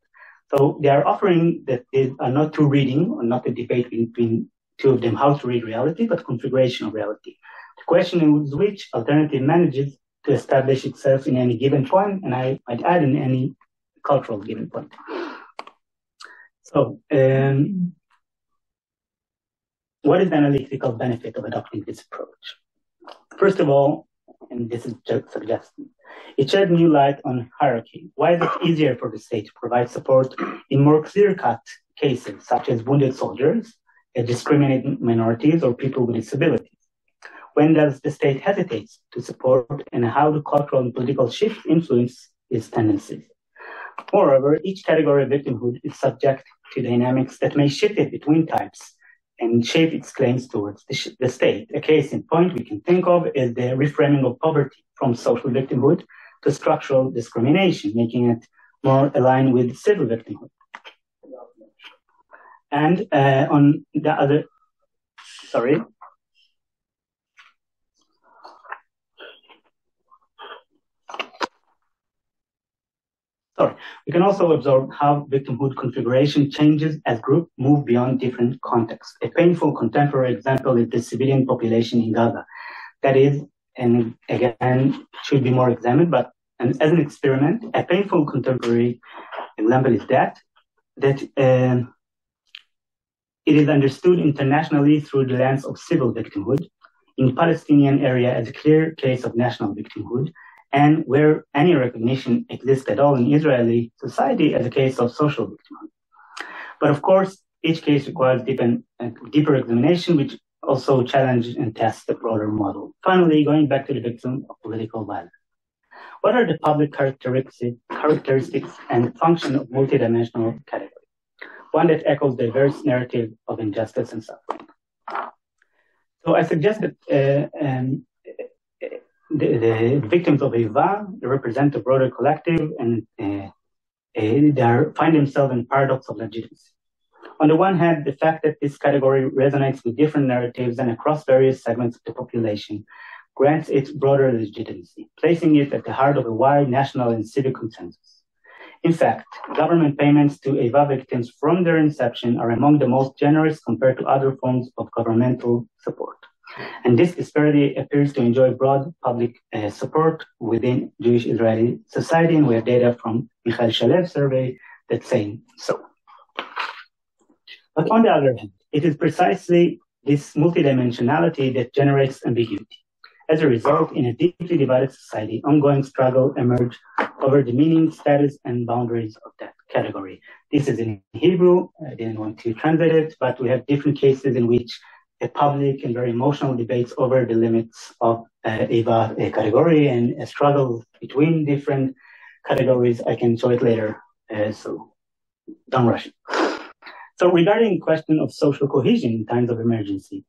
So they are offering that they are not to reading, or not a debate between two of them, how to read reality, but configuration of reality. The question is which alternative manages to establish itself in any given point, and I might add in any cultural given point. So, what is the analytical benefit of adopting this approach? First of all, and this is just suggested, it shed new light on hierarchy. Why is it easier for the state to provide support in more clear-cut cases, such as wounded soldiers, discriminated minorities, or people with disabilities? When does the state hesitate to support, and how do cultural and political shifts influence its tendencies? Moreover, each category of victimhood is subject to dynamics that may shift it between types and shape its claims towards the state. A case in point we can think of is the reframing of poverty from social victimhood to structural discrimination, making it more aligned with civil victimhood. And on the other, we can also observe how victimhood configuration changes as groups move beyond different contexts. A painful contemporary example is the civilian population in Gaza. That is, and again, should be more examined, but as an experiment, a painful contemporary example is that it is understood internationally through the lens of civil victimhood, in the Palestinian area as a clear case of national victimhood, and where any recognition exists at all in Israeli society as a case of social victimhood. But of course, each case requires deeper examination, which also challenges and tests the broader model. Finally, going back to the victim of political violence. What are the public characteristics and function of multidimensional category? One that echoes diverse narrative of injustice and suffering. So I suggest that the victims of Eyva represent a broader collective, and they find themselves in paradox of legitimacy. On the one hand, the fact that this category resonates with different narratives and across various segments of the population grants it broader legitimacy, placing it at the heart of a wide national and civic consensus. In fact, government payments to Eyva victims from their inception are among the most generous compared to other forms of governmental support. And this disparity appears to enjoy broad public support within Jewish Israeli society, and we have data from Michael Shalev's survey that say so. But on the other hand, it is precisely this multidimensionality that generates ambiguity. As a result, in a deeply divided society, ongoing struggle emerged over the meaning, status, and boundaries of that category. This is in Hebrew. I didn't want to translate it, but we have different cases in which a public and very emotional debates over the limits of Eyva category and a struggle between different categories. I can show it later, so don't rush. So regarding the question of social cohesion in times of emergency,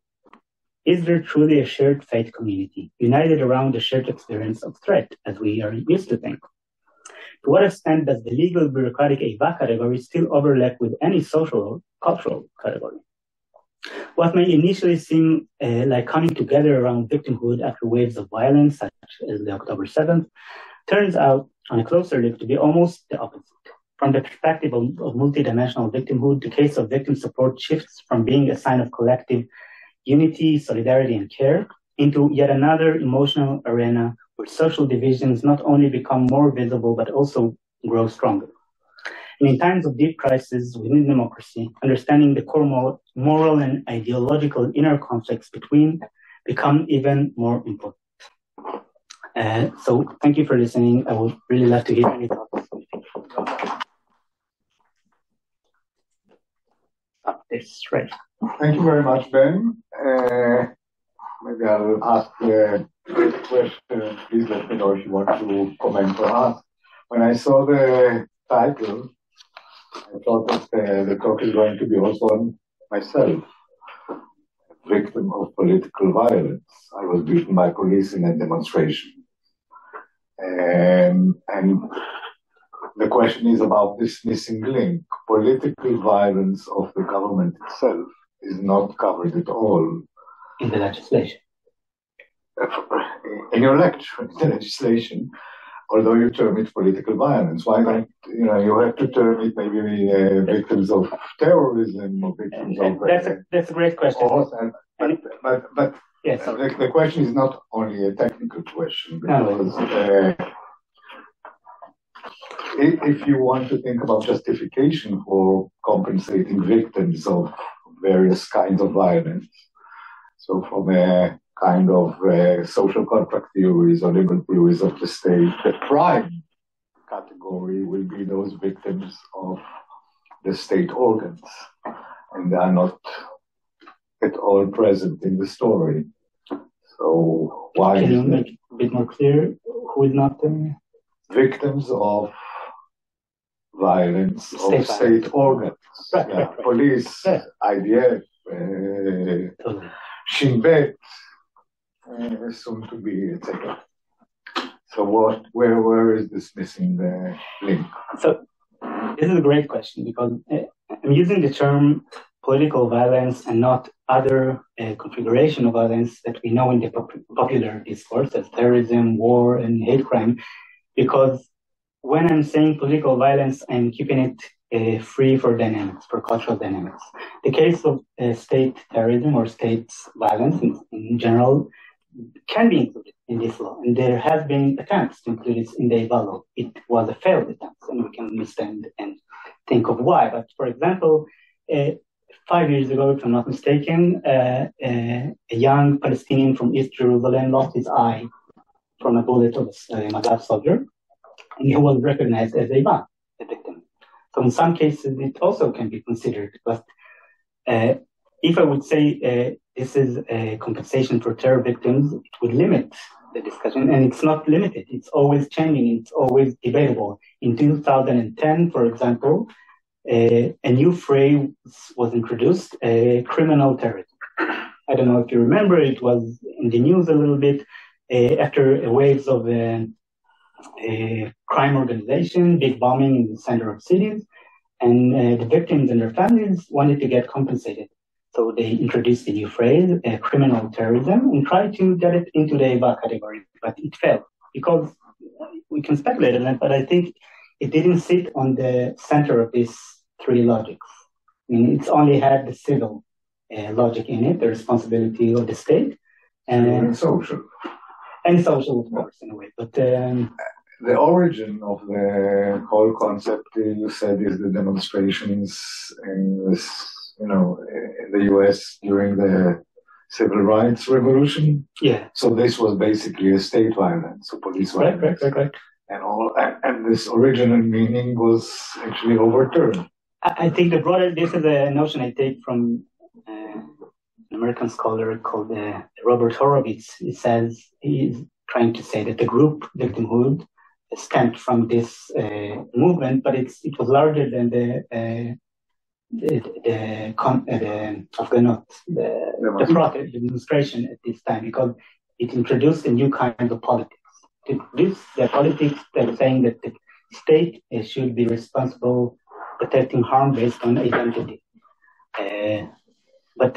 is there truly a shared fate community, united around the shared experience of threat, as we are used to think? To what extent does the legal bureaucratic Eyva category still overlap with any social or cultural category? What may initially seem like coming together around victimhood after waves of violence, such as the October 7th, turns out, on a closer look, to be almost the opposite. From the perspective of multidimensional victimhood, the case of victim support shifts from being a sign of collective unity, solidarity, and care into yet another emotional arena where social divisions not only become more visible, but also grow stronger. And in times of deep crisis within democracy, understanding the core moral and ideological inner conflicts between become even more important. So thank you for listening. I would really love to hear any thoughts. It's right. Thank you very much, Ben. Maybe I'll ask the question. Please let me know if you want to comment or ask. When I saw the title, I thought that the talk is going to be also on myself, victim of political violence. I was beaten by police in a demonstration. And the question is about this missing link. Political violence of the government itself is not covered at all. In the legislation. In your lecture, in the legislation, although you term it political violence. Why not, you have to term it maybe victims of terrorism or victims of... That's a great question. But yes, the question is not only a technical question, because if you want to think about justification for compensating victims of various kinds of violence, so from a kind of social contract theories or legal theories of the state, the prime category will be those victims of the state organs, and they are not at all present in the story. So why? Can you make it a bit more clear who is not victims of violence of state organs? Right. Police, IDF, Shin Bet, soon to be, etc. So where is this missing the link? So this is a great question, because I'm using the term political violence and not other configuration of violence that we know in the popular discourse as terrorism, war, and hate crime, because when I'm saying political violence, I'm keeping it free for dynamics, for cultural dynamics. The case of state terrorism or state violence in general can be included in this law, and there have been attempts to include it in the Eyva law. It was a failed attempt, and we can understand and think of why. But for example, 5 years ago, if I'm not mistaken, a young Palestinian from East Jerusalem lost his eye from a bullet of a Magab soldier, and he was recognized as a victim. So in some cases, it also can be considered. But if I would say this is a compensation for terror victims, it would limit the discussion, and it's not limited. It's always changing. It's always debatable. In 2010, for example, a new phrase was introduced, criminal terrorism. I don't know if you remember, it was in the news a little bit after waves of crime organization, big bombing in the center of cities, and the victims and their families wanted to get compensated. So they introduced a new phrase, criminal terrorism, and tried to get it into the Eyva category, but it failed because we can speculate on it, but I think it didn't sit on the center of these three logics. I mean, it's only had the civil logic in it, the responsibility of the state, and social. And social, of course, in a way. But the origin of the whole concept, you said, is the demonstrations in this, in the US during the civil rights revolution. Yeah. So this was basically a state violence, so police violence. Right. And this original meaning was actually overturned. I think this is a notion I take from an American scholar called Robert Horowitz. He says he's trying to say that the group victimhood stemmed from this movement, but it was larger than the demonstration at this time, because it introduced a new kind of politics. It introduced the politics that saying that the state should be responsible protecting harm based on identity. But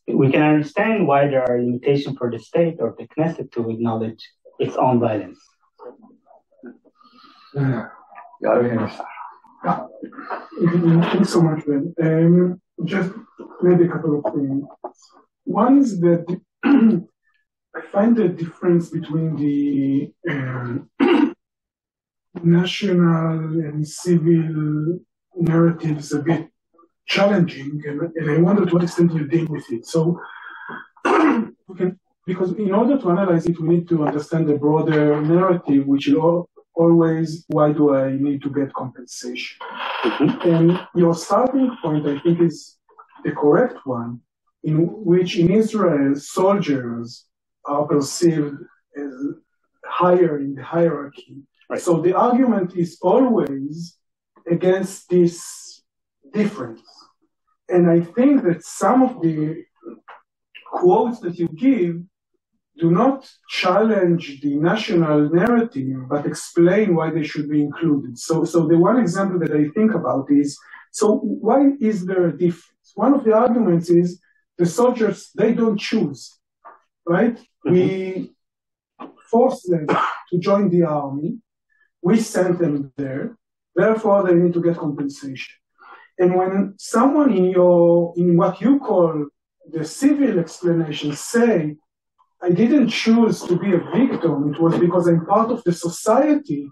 we can understand why there are limitations for the state or the Knesset to acknowledge its own violence. Thanks so much, Ben. Just maybe a couple of things. One is that I find the difference between the national and civil narratives a bit challenging, and I wonder to what extent you deal with it. So, because in order to analyze it, we need to understand the broader narrative, which is always, why do I need to get compensation? And your starting point, I think, is the correct one, in which in Israel, soldiers are perceived as higher in the hierarchy. Right. So the argument is always against this difference. And I think that some of the quotes that you give do not challenge the national narrative, but explain why they should be included. So the one example that I think about is, so why is there a difference? One of the arguments is the soldiers, they don't choose, right? Mm-hmm. We force them to join the army. We send them there. Therefore, they need to get compensation. And when someone in what you call the civil explanation say, I didn't choose to be a victim, it was because I'm part of the society,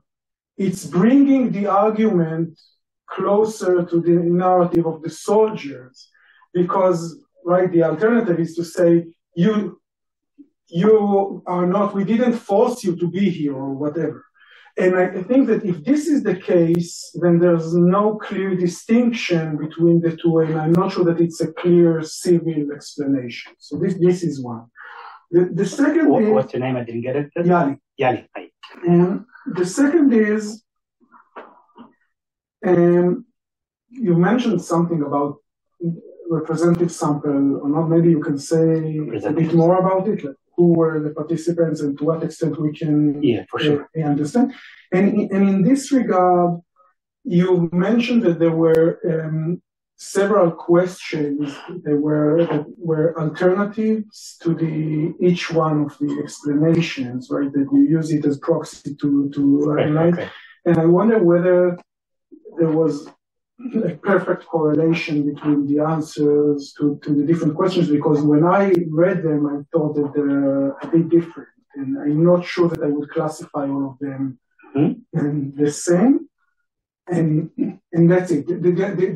it's bringing the argument closer to the narrative of the soldiers. Because, right, the alternative is to say, you are not, we didn't force you to be here or whatever. And I think that if this is the case, then there's no clear distinction between the two, and I'm not sure that it's a clear civil explanation. So this is one. The second is... What's your name? I didn't get it. Yali. Hi. And the second is, you mentioned something about representative sample, or not, maybe you can say a bit more about it, like who were the participants and to what extent we can for sure. Understand. And in this regard, you mentioned that there were several questions that were alternatives to each one of the explanations, right? That you use it as proxy to highlight. Okay. And I wonder whether there was a perfect correlation between the answers to the different questions, because when I read them, I thought that they're a bit different. And I'm not sure that I would classify all of them the same. And that's it.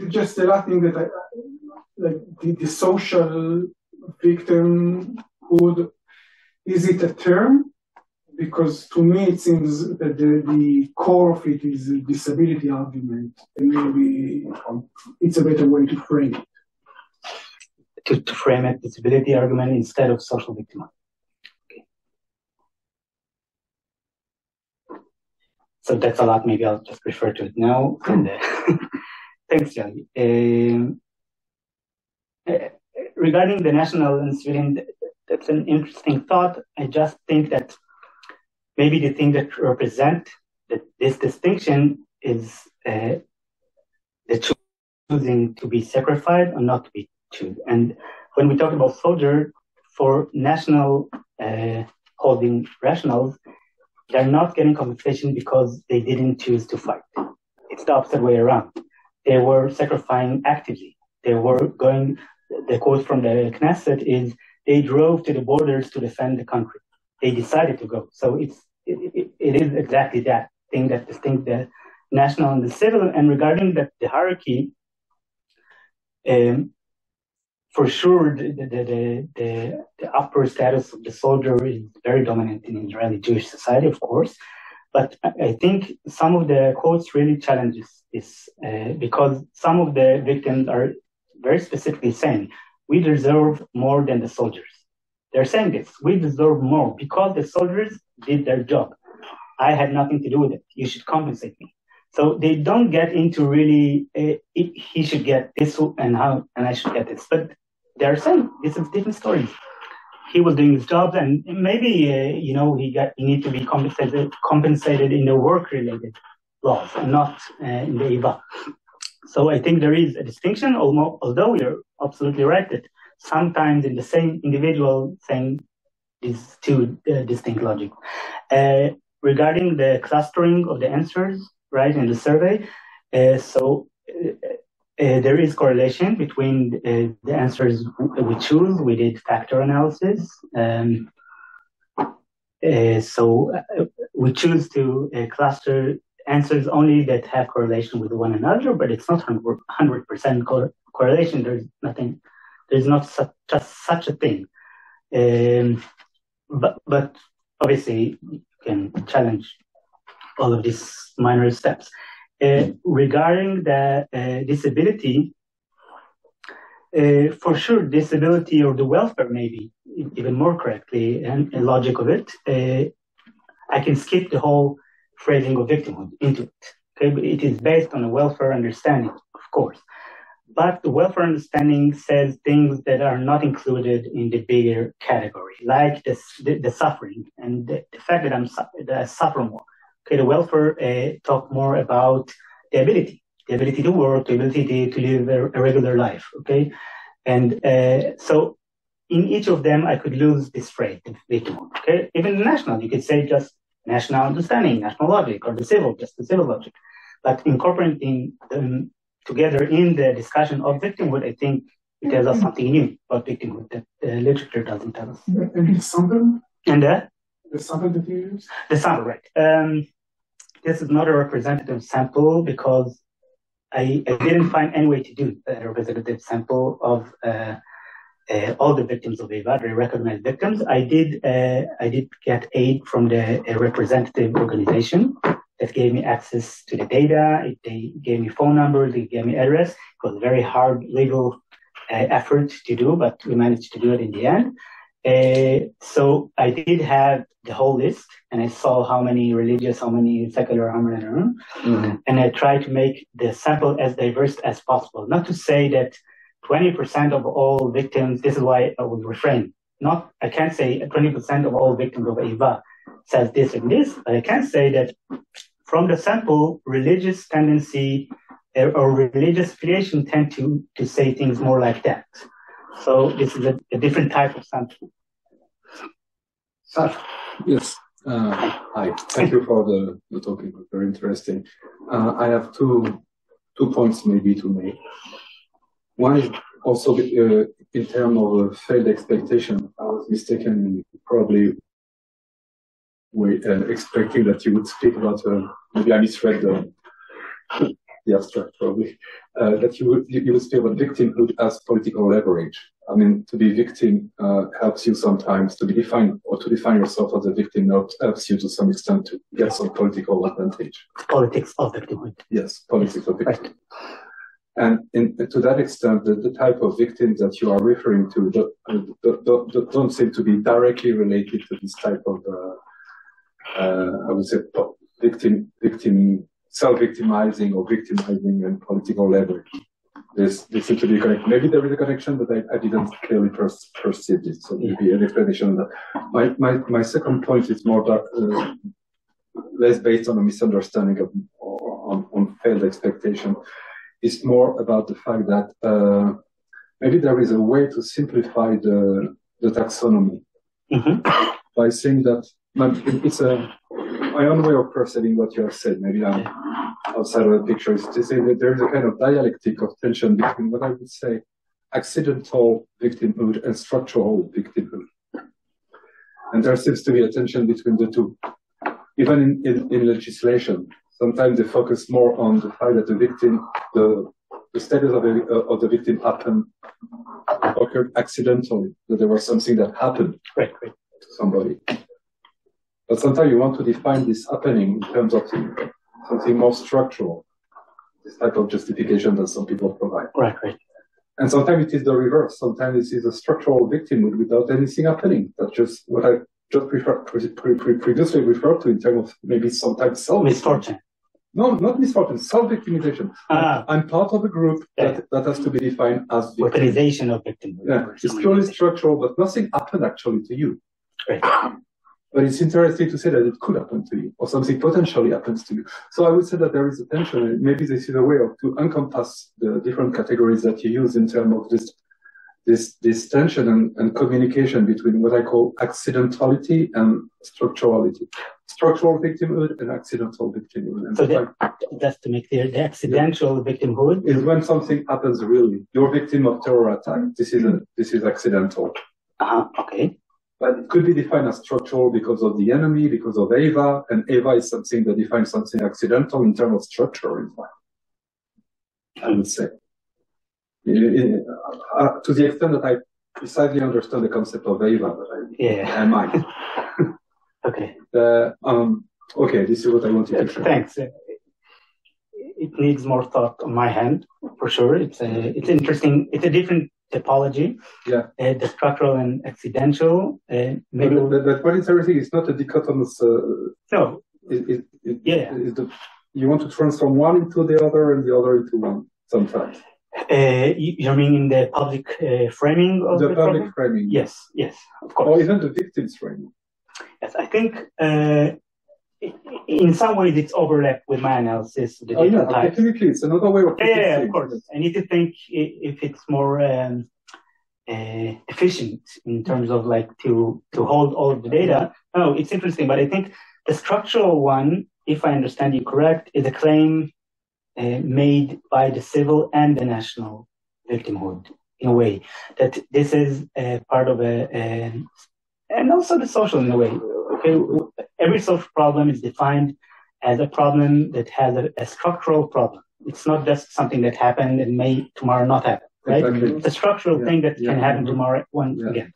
Just the last thing that I like, the social victimhood, is it a term? Because to me it seems that the core of it is a disability argument, and maybe it's a better way to frame it. To frame it, disability argument instead of social victimhood. Okay. So that's a lot. Maybe I'll just refer to it now. And, thanks, Yali. Regarding the national and civilian, that's an interesting thought. I just think that maybe the thing that represents this distinction is the choosing to be sacrificed or not to be chosen. And when we talk about soldier, for national holding rationals, they're not getting compensation because they didn't choose to fight. It's the opposite way around. They were sacrificing actively. They were going, the quote from the Knesset is, they drove to the borders to defend the country. They decided to go. So it is exactly that thing that distinct the national and the civil. And regarding the hierarchy, for sure, the upper status of the soldier is very dominant in Israeli Jewish society, of course. But I think some of the quotes really challenges this because some of the victims are very specifically saying, we deserve more than the soldiers. They're saying this, we deserve more because the soldiers did their job. I had nothing to do with it. You should compensate me. So they don't get into really, he should get this and I should get this. But they're saying this is different stories. He was doing his job, and maybe he need to be compensated in the work-related laws and not in the Eyva. So I think there is a distinction, although you're absolutely right that sometimes in the same individual saying these two distinct logic. Regarding the clustering of the answers, right, in the survey, there is correlation between the answers we choose. We did factor analysis. We choose to cluster answers only that have correlation with one another, but it's not 100% correlation. There's not such a thing. But obviously you can challenge all of these minor steps. Regarding the disability, for sure, disability or the welfare, maybe even more correctly, and logic of it, I can skip the whole phrasing of victimhood into it. Okay, but it is based on a welfare understanding, of course. But the welfare understanding says things that are not included in the bigger category, like the suffering and the fact that I suffer more. Okay, the welfare talk more about the ability to work, the ability to live a regular life. Okay, and so in each of them, I could lose this phrase, the victimhood. Okay, even national, you could say just national understanding, national logic, or just the civil logic. But incorporating them together in the discussion of victimhood, I think it tells us something new about victimhood that the literature doesn't tell us. And the sample? And the sample that you use? The sample, right. This is not a representative sample because I didn't find any way to do a representative sample of all the victims of Eyva, the recognized victims. I did get aid from a representative organization that gave me access to the data. They gave me phone numbers, they gave me address. It was a very hard legal effort to do, but we managed to do it in the end. So I did have the whole list, and I saw how many religious, how many secular, how many and I tried to make the sample as diverse as possible. Not to say that 20% of all victims, this is why I would refrain. I can't say 20% of all victims of Eyva says this and this, but I can say that from the sample, religious tendency or religious affiliation tend to say things more like that. So this is a different type of sample. Yes. Hi. Thank you for the talk. It was very interesting. I have two points maybe to make. One is also in terms of failed expectation. I was mistaken, probably expecting that you would speak about, maybe I misread the abstract probably, that you would speak about victimhood as political leverage. I mean, to be victim helps you sometimes to be defined, or to define yourself as a victim helps you to some extent to get some political advantage. Politics of victimhood. Yes, politics of victimhood. Right. And to that extent, the type of victims that you are referring to don't seem to be directly related to this type of, I would say, victim self-victimizing or victimizing and political leverage. This seems to be connected. Maybe there is a connection, but I didn't clearly perceive it. So maybe an explanation of that. My second point is more less based on a misunderstanding of on failed expectation. It's more about the fact that maybe there is a way to simplify the taxonomy by saying that it's my own way of perceiving what you have said. Maybe I'm outside of the picture, is to say that there is a kind of dialectic of tension between what I would say accidental victimhood and structural victimhood. And there seems to be a tension between the two. Even in legislation, sometimes they focus more on the fact that the the status of the victim occurred accidentally, that there was something that happened right. to somebody. But sometimes you want to define this happening in terms of something more structural, this type of justification that some people provide. Right. And sometimes it is the reverse. Sometimes it is a structural victimhood without anything happening. That's just what I just previously referred to in terms of maybe sometimes misfortune. No, not misfortune, self-victimization. I'm part of a group that has to be defined as victim. Weaponization of victimhood. Yeah, it's purely structural, but nothing happened actually to you. Right. But it's interesting to say that it could happen to you, or something potentially happens to you. So I would say that there is a tension, and maybe this is a way to encompass the different categories that you use in terms of this tension and communication between what I call accidentality and structurality. Structural victimhood and accidental victimhood. And so just to make clear, the accidental victimhood is when something happens really. You're a victim of terror attack. This is accidental. Okay. But it could be defined as structural because of the enemy, because of Eyva, and Eyva is something that defines something accidental in terms of structure, in fact. I would say. To the extent that I precisely understand the concept of Eyva, but I might. Okay. Okay, this is what I wanted to share. Thanks. It needs more thought on my hand, for sure. It's interesting. It's a different typology. Yeah. The structural and accidental. Maybe. But what is everything? It's not a dichotomous. No. You want to transform one into the other and the other into one sometimes. You mean in the public framing of the public problem? Framing? Yes, of course. Or even the victim's framing. Yes, I think in some ways it's overlapped with my analysis of the different types. Definitely, it's another way of thinking. Yeah, of course. I need to think if it's more efficient in terms of to hold all of the data. No, it's interesting, but I think the structural one, if I understand you correct, is a claim made by the civil and the national victimhood in a way that this is part of and also the social in a way. Okay, every social problem is defined as a problem that has a structural problem. It's not just something that happened and may tomorrow not happen, right? Exactly. It's a structural thing that can happen tomorrow again.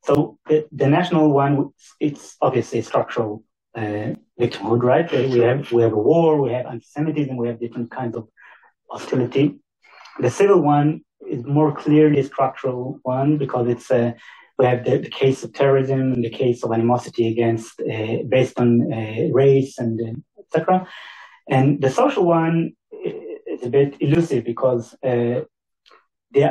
So the national one, it's obviously structural victimhood, right? We have a war, we have anti-Semitism, we have different kinds of hostility. The civil one is more clearly a structural one because it's we have the case of terrorism and the case of animosity against based on race and etc. And the social one is a bit elusive because they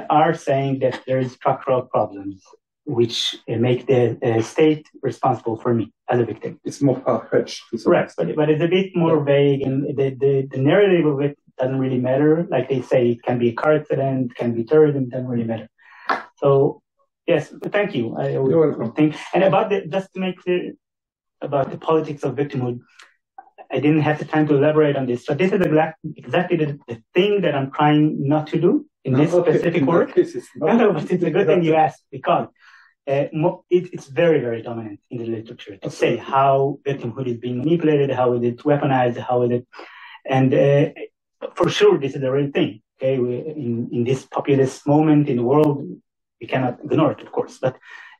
are saying that there is structural problems which make the state responsible for me as a victim. It's more far-fetched. Correct, but it's a bit more vague, and the narrative of it doesn't really matter. Like they say, it can be a car accident, can be terrorism, it doesn't really matter. So, yes, thank you. You're welcome. And about just to make clear about the politics of victimhood, I didn't have the time to elaborate on this. So this is exactly the thing that I'm trying not to do in this specific work. No, but it's a good thing you asked because it's very, very dominant in the literature to say how victimhood is being manipulated, how is it weaponized, how is it, and for sure this is a real thing. Okay, in this populist moment in the world, we cannot ignore it, of course. But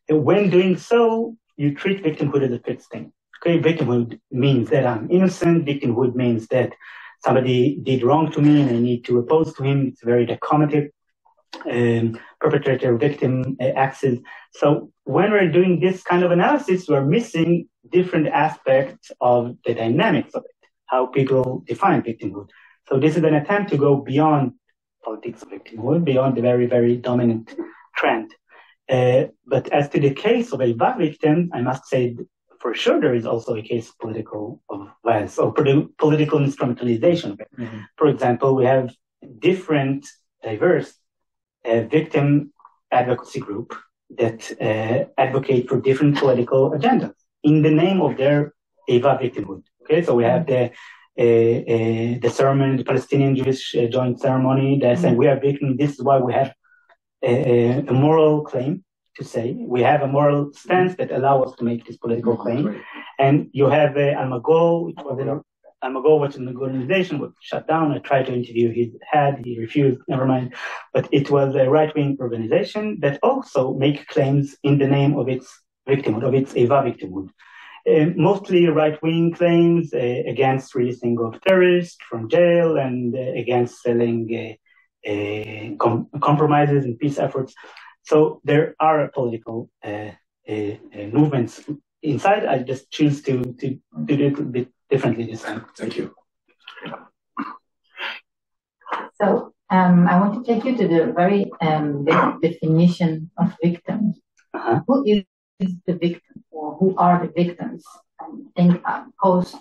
when doing so, you treat victimhood as a fixed thing. Okay, victimhood means that I'm innocent. Victimhood means that somebody did wrong to me and I need to oppose to him. It's very dichotomic. Perpetrator-victim axis. So when we're doing this kind of analysis, we're missing different aspects of the dynamics of it, how people define victimhood. So this is an attempt to go beyond politics of victimhood, beyond the very, very dominant trend. But as to the case of Eyva victim, I must say for sure there is also a case of political violence or political instrumentalization of it. Mm-hmm. For example, we have different, diverse victim advocacy group that advocate for different political agendas in the name of their Eyva victimhood. Okay, so we have the ceremony, the Palestinian Jewish joint ceremony. They're saying we are victims. This is why we have a moral claim to say. We have a moral stance that allow us to make this political claim. Right. And you have Almagol, which was Almagor, an organization, was shut down. I tried to interview his head. He refused, never mind. But it was a right-wing organization that also make claims in the name of its victimhood, of its Eyva victimhood. Mostly right-wing claims against releasing of terrorists from jail and against selling compromises and peace efforts. So there are political movements inside. I just choose to do it a bit differently this time. Thank you. So I want to take you to the very definition of victim. Who is the victim, or who are the victims? I think post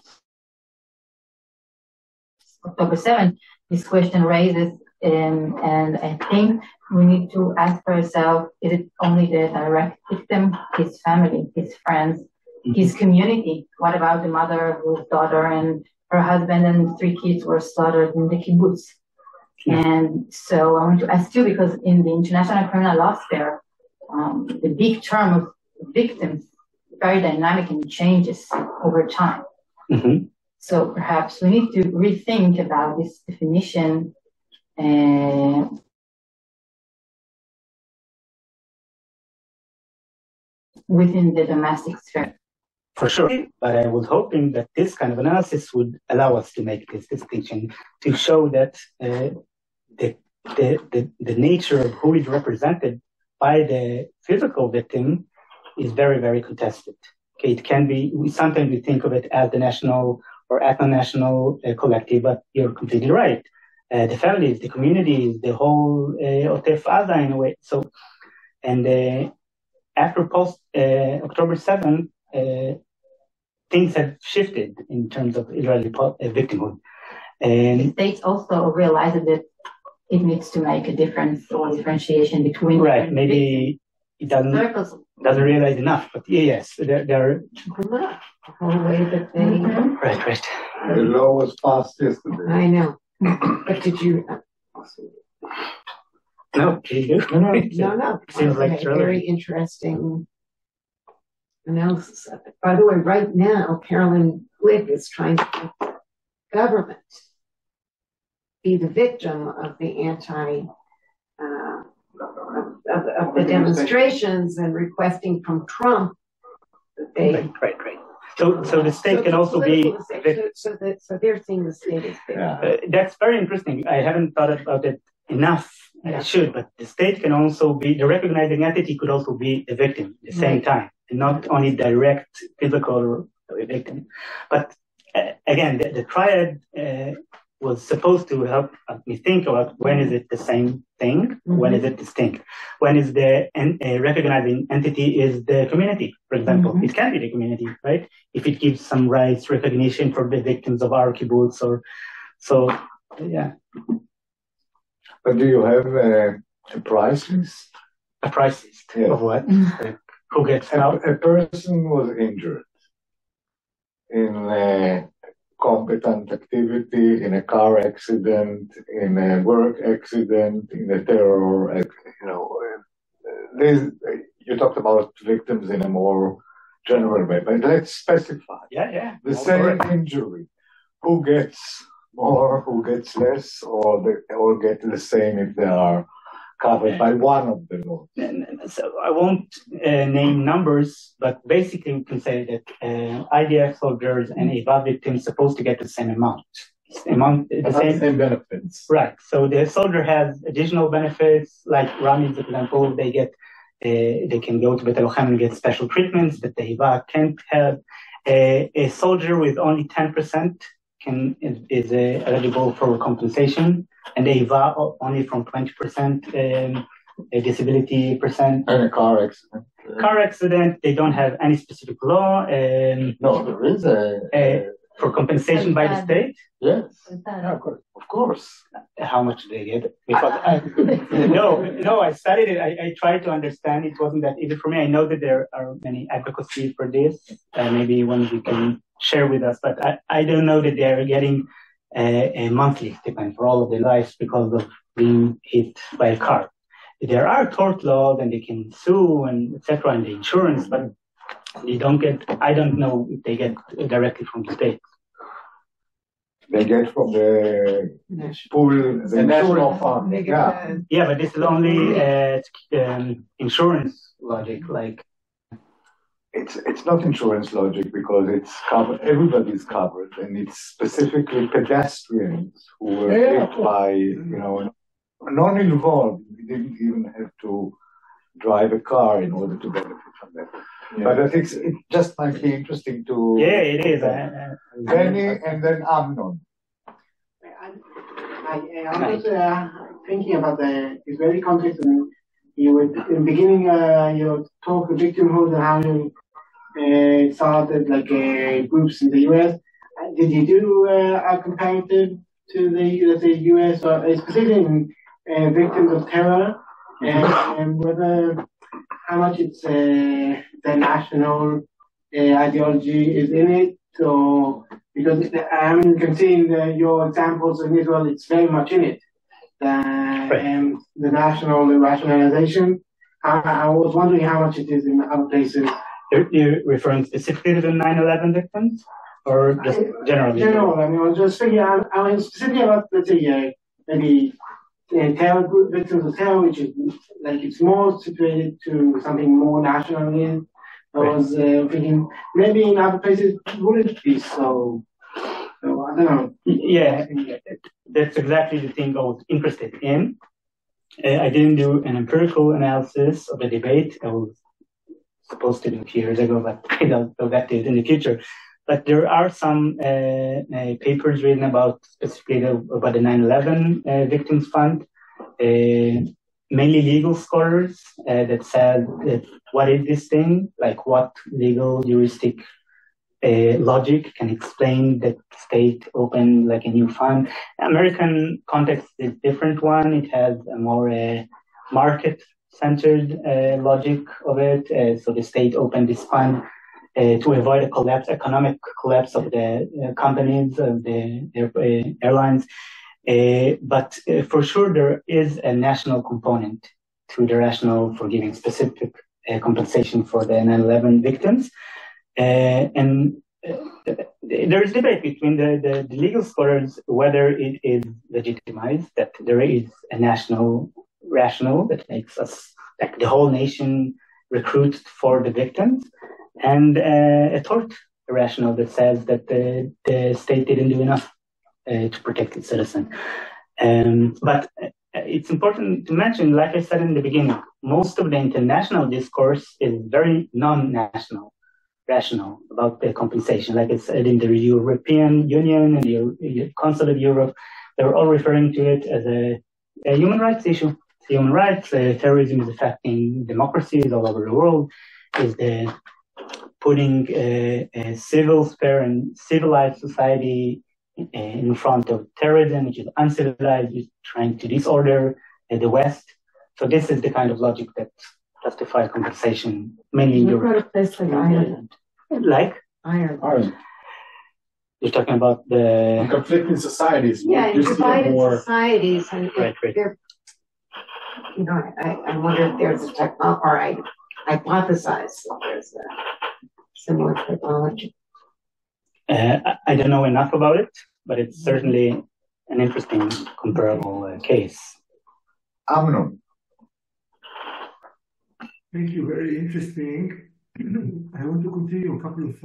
October 7th, this question raises, and I think we need to ask ourselves: is it only the direct victim, his family, his friends, his community? What about the mother whose daughter and her husband and 3 kids were slaughtered in the kibbutz? And so I want to ask you, because in the international criminal law sphere, the big term of victims is very dynamic and changes over time. So perhaps we need to rethink about this definition within the domestic sphere. For sure, but I was hoping that this kind of analysis would allow us to make this distinction, to show that the nature of who is represented by the physical victim is very, very contested. Okay, it can be, sometimes we think of it as the national or ethno-national collective, but you're completely right. The families, the communities, the whole Otef Aza in a way. So, and after post October 7th, things have shifted in terms of Israeli victimhood. And the states also realized that it needs to make a difference or differentiation between. Right, maybe it doesn't realize enough, but yes, there are. The whole way that they. Right. The law was passed yesterday. I know. But did you? No, No. Seems like a very interesting analysis of it. By the way, right now, Carolyn Glick is trying to make the government be the victim of the of the demonstrations and requesting from Trump that they. Right. So the state can also be. So they're seeing the state as victim. That's very interesting. I haven't thought about it enough. I should, but the state can also be, the recognizing entity could also be a victim at the same time, and not only direct physical victim. But again, the triad was supposed to help me think about when is it the same thing, when is it distinct, when is the recognizing entity is the community, for example. It can be the community, right? If it gives some rights, recognition for the victims of our kibbutz, or so, yeah. But do you have a price list? A price list of what? Who gets out? A person was injured in a competent activity, in a car accident, in a work accident, in a terror, you talked about victims in a more general way, but let's specify. Yeah. The same injury. Who gets more, who gets less, or they all get the same if they are covered by one of the laws? So I won't name numbers, but basically we can say that IDF soldiers and Eyva victims are supposed to get the same amount. The same benefits. Right. So the soldier has additional benefits, like Rami's example, they can go to Bet Elochem and get special treatments that the Eyva can't have. A soldier with only 10% is eligible for compensation, and Eyva only from 20% disability percent. And a car accident. Car accident, they don't have any specific law. No, there is for compensation by the state. Yes, of course. How much do they get? Because I studied it. I tried to understand. It wasn't that easy for me. I know that there are many advocacy for this. Maybe one you can share with us, but I don't know that they are getting a monthly stipend for all of their lives because of being hit by a car. There are tort laws and they can sue and etc. and the insurance, but they don't get. I don't know if they get directly from the state. they get from the pool, the national fund. Yeah, but this is only insurance logic, like. It's not insurance logic because it's covered. Everybody's covered, and it's specifically pedestrians who were hit by, non-involved. We didn't even have to drive a car in order to benefit from that. Yeah. But I think it just might be interesting to. Yeah, it is. Benny and then Amnon. I was thinking about it's very complex. And you were in the beginning, your talk of victimhood and how you started like groups in the US. Did you do a comparative to the, let's say, US or specifically victims of terror, and whether how much it's the national ideology is in it, or because you can see in your examples in Israel, it's very much in it. The national rationalization. I was wondering how much it is in other places. You're referring specifically to the 9/11 victims, or just generally? General. I mean, I was just thinking. I mean, specifically about, let's say, maybe terror group victims of terror, which is like it's more situated to something more national. I was thinking maybe in other places it wouldn't be so. So I don't know. Yeah, that's exactly the thing I was interested in. I didn't do an empirical analysis of the debate. I was supposed to do a few years ago, but I'll go back to it in the future. But there are some papers written about specifically about the 9/11 Victims Fund, mainly legal scholars that said that what is this thing? Like what legal heuristic logic can explain that state opened like a new fund. American context is a different one. It has a more market-centered logic of it. So the state opened this fund to avoid a economic collapse of the companies, of the airlines. But for sure, there is a national component to the rationale for giving specific compensation for the 9/11 victims. And there is debate between the legal scholars whether it is legitimized that there is a national rationale that makes us, like the whole nation, recruit for the victims, and a tort rationale that says that the state didn't do enough to protect its citizens. But it's important to mention, like I said in the beginning, most of the international discourse is very non-national. Rational about the compensation, like I said in the European Union and the Council of Europe, they're all referring to it as a human rights issue. Human rights, terrorism is affecting democracies all over the world. Is the putting a civil sphere and civilized society in front of terrorism, which is uncivilized, is trying to disorder the West. So this is the kind of logic that justify compensation, mainly in Europe. What about a place like Ireland? Like? Ireland. You're talking about the conflicting societies. Yeah, in divided societies, and right. I wonder if there's a technology, or I hypothesize that there's a similar technology. I don't know enough about it, but it's certainly an interesting comparable case. Amnon. Thank you. Very interesting. I want to continue a couple of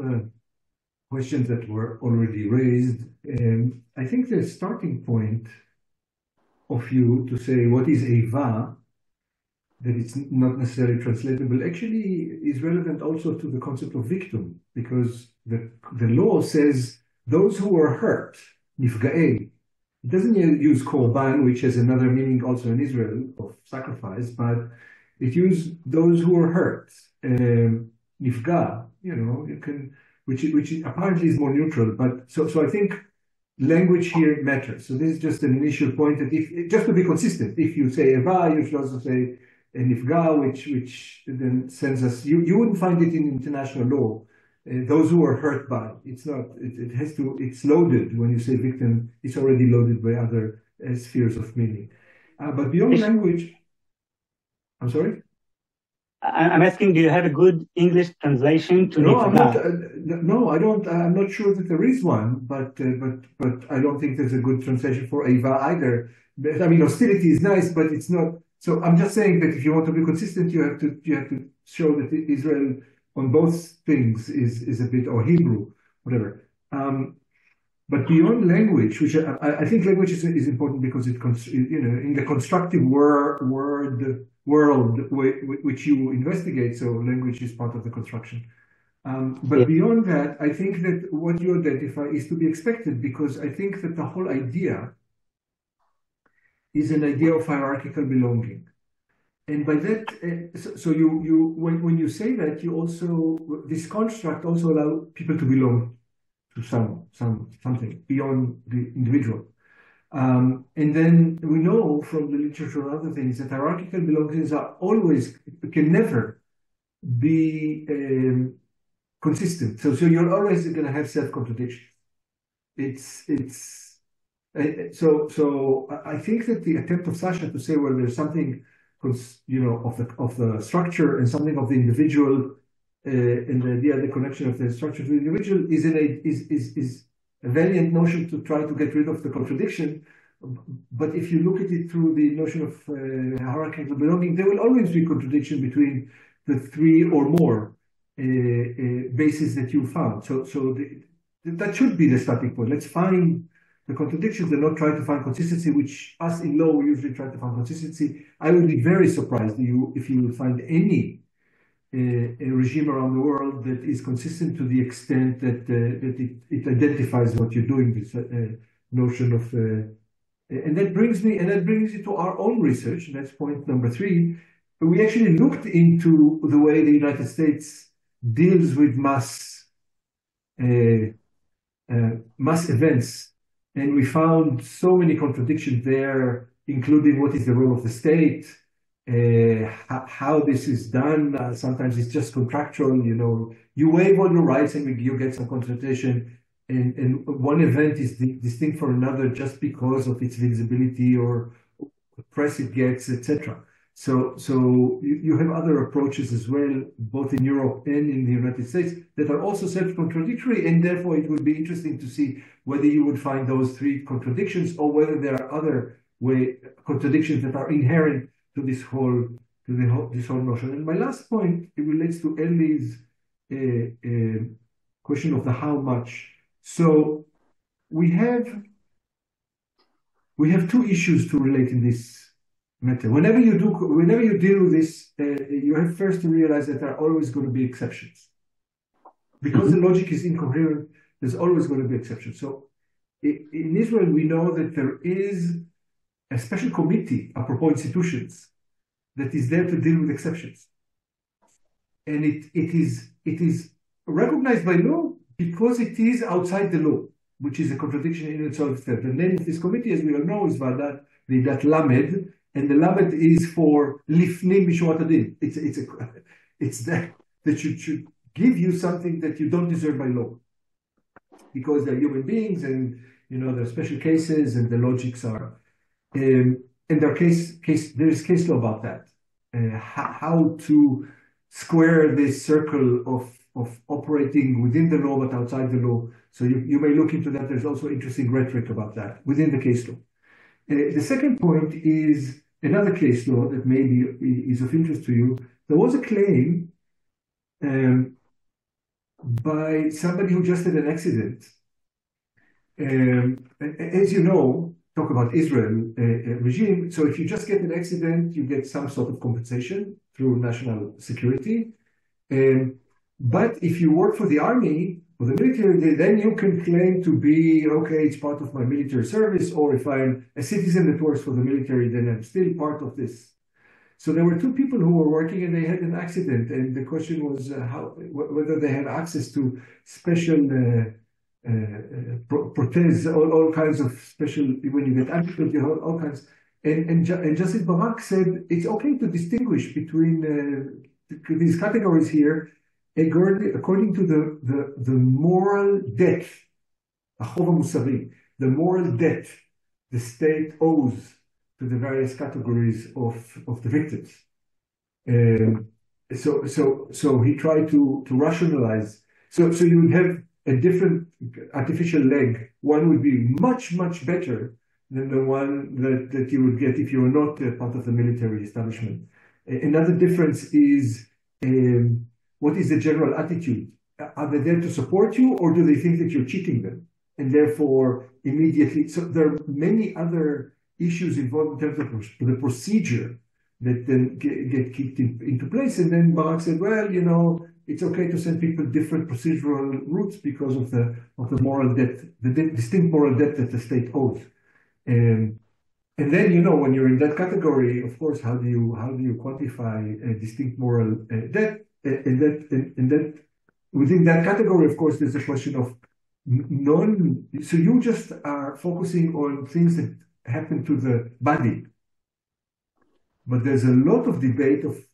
questions that were already raised. I think the starting point of you to say what is Eyva, that it's not necessarily translatable, actually is relevant also to the concept of victim, because the law says those who are hurt, nifga'ei. It doesn't use korban, which has another meaning also in Israel of sacrifice, but it uses those who are hurt. Nifga, you can, which apparently is more neutral, but so I think language here matters. So this is just an initial point that just to be consistent, if you say Eyva, you should also say Nifga, which then sends us, you wouldn't find it in international law. Those who are hurt by, it's not, it's loaded. When you say victim, it's already loaded by other spheres of meaning. But beyond language, I'm sorry? I'm asking, do you have a good English translation to No, I'm not. Minerva? No, I don't. I'm not sure that there is one, but I don't think there's a good translation for Eyva either. I mean, hostility is nice, but it's not. So I'm just saying that if you want to be consistent, you have to show that Israel on both things is a bit, or Hebrew, whatever. But beyond language, which I think language is important because it, in the constructive world which you investigate, so language is part of the construction. But beyond that, I think that what you identify is to be expected, because I think that the whole idea is an idea of hierarchical belonging. And by that, so when you say that, you also, this construct also allows people to belong to something beyond the individual. And then we know from the literature and other things that hierarchical belongings are always, can never be consistent. So you're always going to have self-contradiction. So I think that the attempt of Sasha to say, well, there's something, of the structure and something of the individual, and the idea, the connection of the structure to the individual is a valiant notion to try to get rid of the contradiction. But if you look at it through the notion of hierarchical belonging, there will always be contradiction between the three or more bases that you found. So that should be the starting point. Let's find the contradictions and not try to find consistency, which us in law, we usually try to find consistency. I would be very surprised if you will find any a regime around the world that is consistent to the extent that it identifies what you're doing, this notion of, and that brings me to our own research, and that's point number 3. We actually looked into the way the United States deals with mass events, and we found so many contradictions there, including what is the role of the state, how this is done. Sometimes it's just contractual, you waive all your rights and you get some compensation, and one event is distinct from another just because of its visibility or the press it gets, etc. So you have other approaches as well, both in Europe and in the United States, that are also self-contradictory, and therefore it would be interesting to see whether you would find those 3 contradictions or whether there are other contradictions that are inherent to this whole notion. And my last point, it relates to Ellie's question of the how much. So we have 2 issues to relate in this matter. Whenever you deal with this, you have first to realize that there are always going to be exceptions. Because the logic is incoherent, there's always going to be exceptions. So in Israel, we know that there is a special committee, apropos institutions, that is there to deal with exceptions. And it is recognized by law because it is outside the law, which is a contradiction in itself. The name of this committee, as we all know, is Vadat Lamed, and the Lamed is for Lifnim Mishurat Adin. It's that should give you something that you don't deserve by law, because they're human beings, and there are special cases, and the logics are. And there is case law about that, how to square this circle of operating within the law but outside the law. So you may look into that. There's also interesting rhetoric about that within the case law. The second point is another case law that maybe is of interest to you. There was a claim by somebody who just had an accident. As you know, talk about Israel regime. So if you just get an accident, you get some sort of compensation through national security. But if you work for the army or the military, then you can claim to be, okay, it's part of my military service, or if I'm a citizen that works for the military, then I'm still part of this. So there were 2 people who were working and they had an accident. And the question was whether they had access to special protests, all kinds of special, when you get amputated, all kinds. And Justice Barak said it's okay to distinguish between these categories here, according to the moral debt, the moral debt the state owes to the various categories of the victims. so he tried to rationalize. So you would have a different artificial leg. One would be much, much better than the one that you would get if you were not part of the military establishment. Another difference is what is the general attitude? Are they there to support you, or do they think that you're cheating them? And therefore, immediately, so there are many other issues involved in terms of the procedure that then get kicked into place. And then Barak said, well, you know, it's okay to send people different procedural routes because of the moral debt, the distinct moral debt that the state owes. And then, you know, when you're in that category, of course, how do you quantify a distinct moral debt? And that within that category, of course, there's a question of so you just are focusing on things that happen to the body. But there's a lot of debate of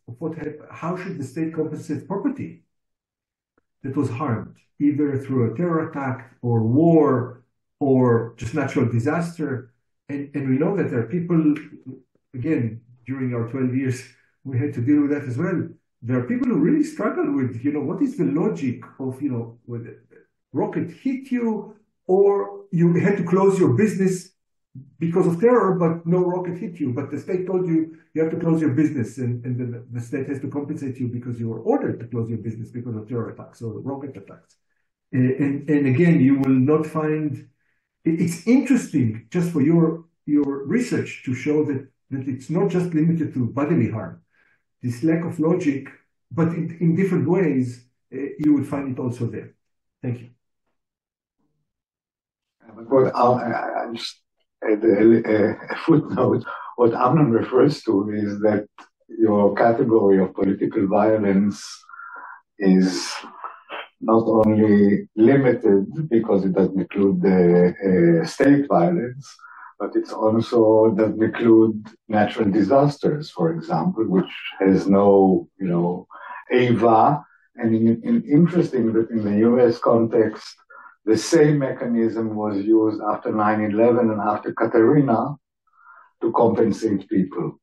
how should the state compensate property that was harmed, either through a terror attack or war or just natural disaster. And we know that there are people, again, during our 12 years, we had to deal with that as well. There are people who really struggle with, you know, what is the logic of, you know, when a rocket hit you, or you had to close your business because of terror, but no rocket hit you. But the state told you you have to close your business, and the state has to compensate you because you were ordered to close your business because of terror attacks or rocket attacks. And again, you will not find. It's interesting just for your research to show that it's not just limited to bodily harm. This lack of logic, but in different ways, you would find it also there. Thank you. But I just add a footnote. What Amnon refers to is that your category of political violence is not only limited because it doesn't include the state violence, but it also doesn't include natural disasters, for example, which has no, you know, Eyva. And interesting that in the US context, the same mechanism was used after 9/11 and after Katrina to compensate people.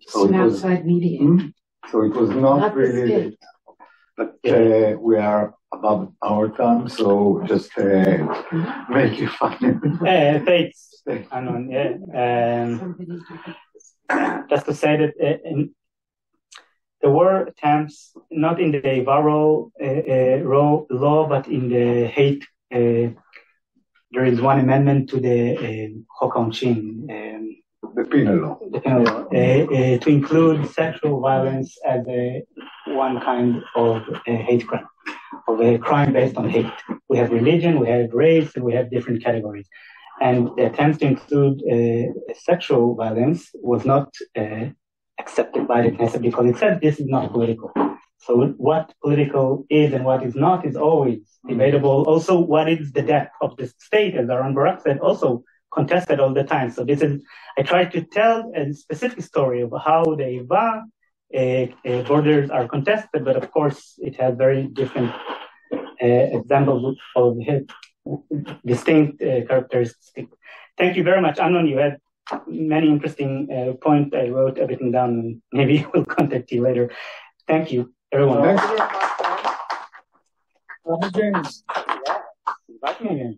So it's an outside medium. So it was not really, but we are above our time, so just make it funny. Thanks, Anon. Just to say that there were attempts, not in the Eyva law, but in the hate. There is one amendment to the Chok HaOnshin, the penal law, to include sexual violence as one kind of hate crime, of a crime based on hate. We have religion, we have race, and we have different categories. And the attempt to include sexual violence was not accepted by the Knesset because it said this is not political. So what political is and what is not is always debatable. Also, what is the depth of the state, as Aaron Barak said, also contested all the time. So this is, I tried to tell a specific story of how the Eyva borders are contested, but of course it has very different examples of distinct characteristics. Thank you very much, Amnon. You had many interesting points. I wrote everything down, and maybe we'll contact you later. Thank you, everyone. Thank you very much, James. Yeah, invite me again.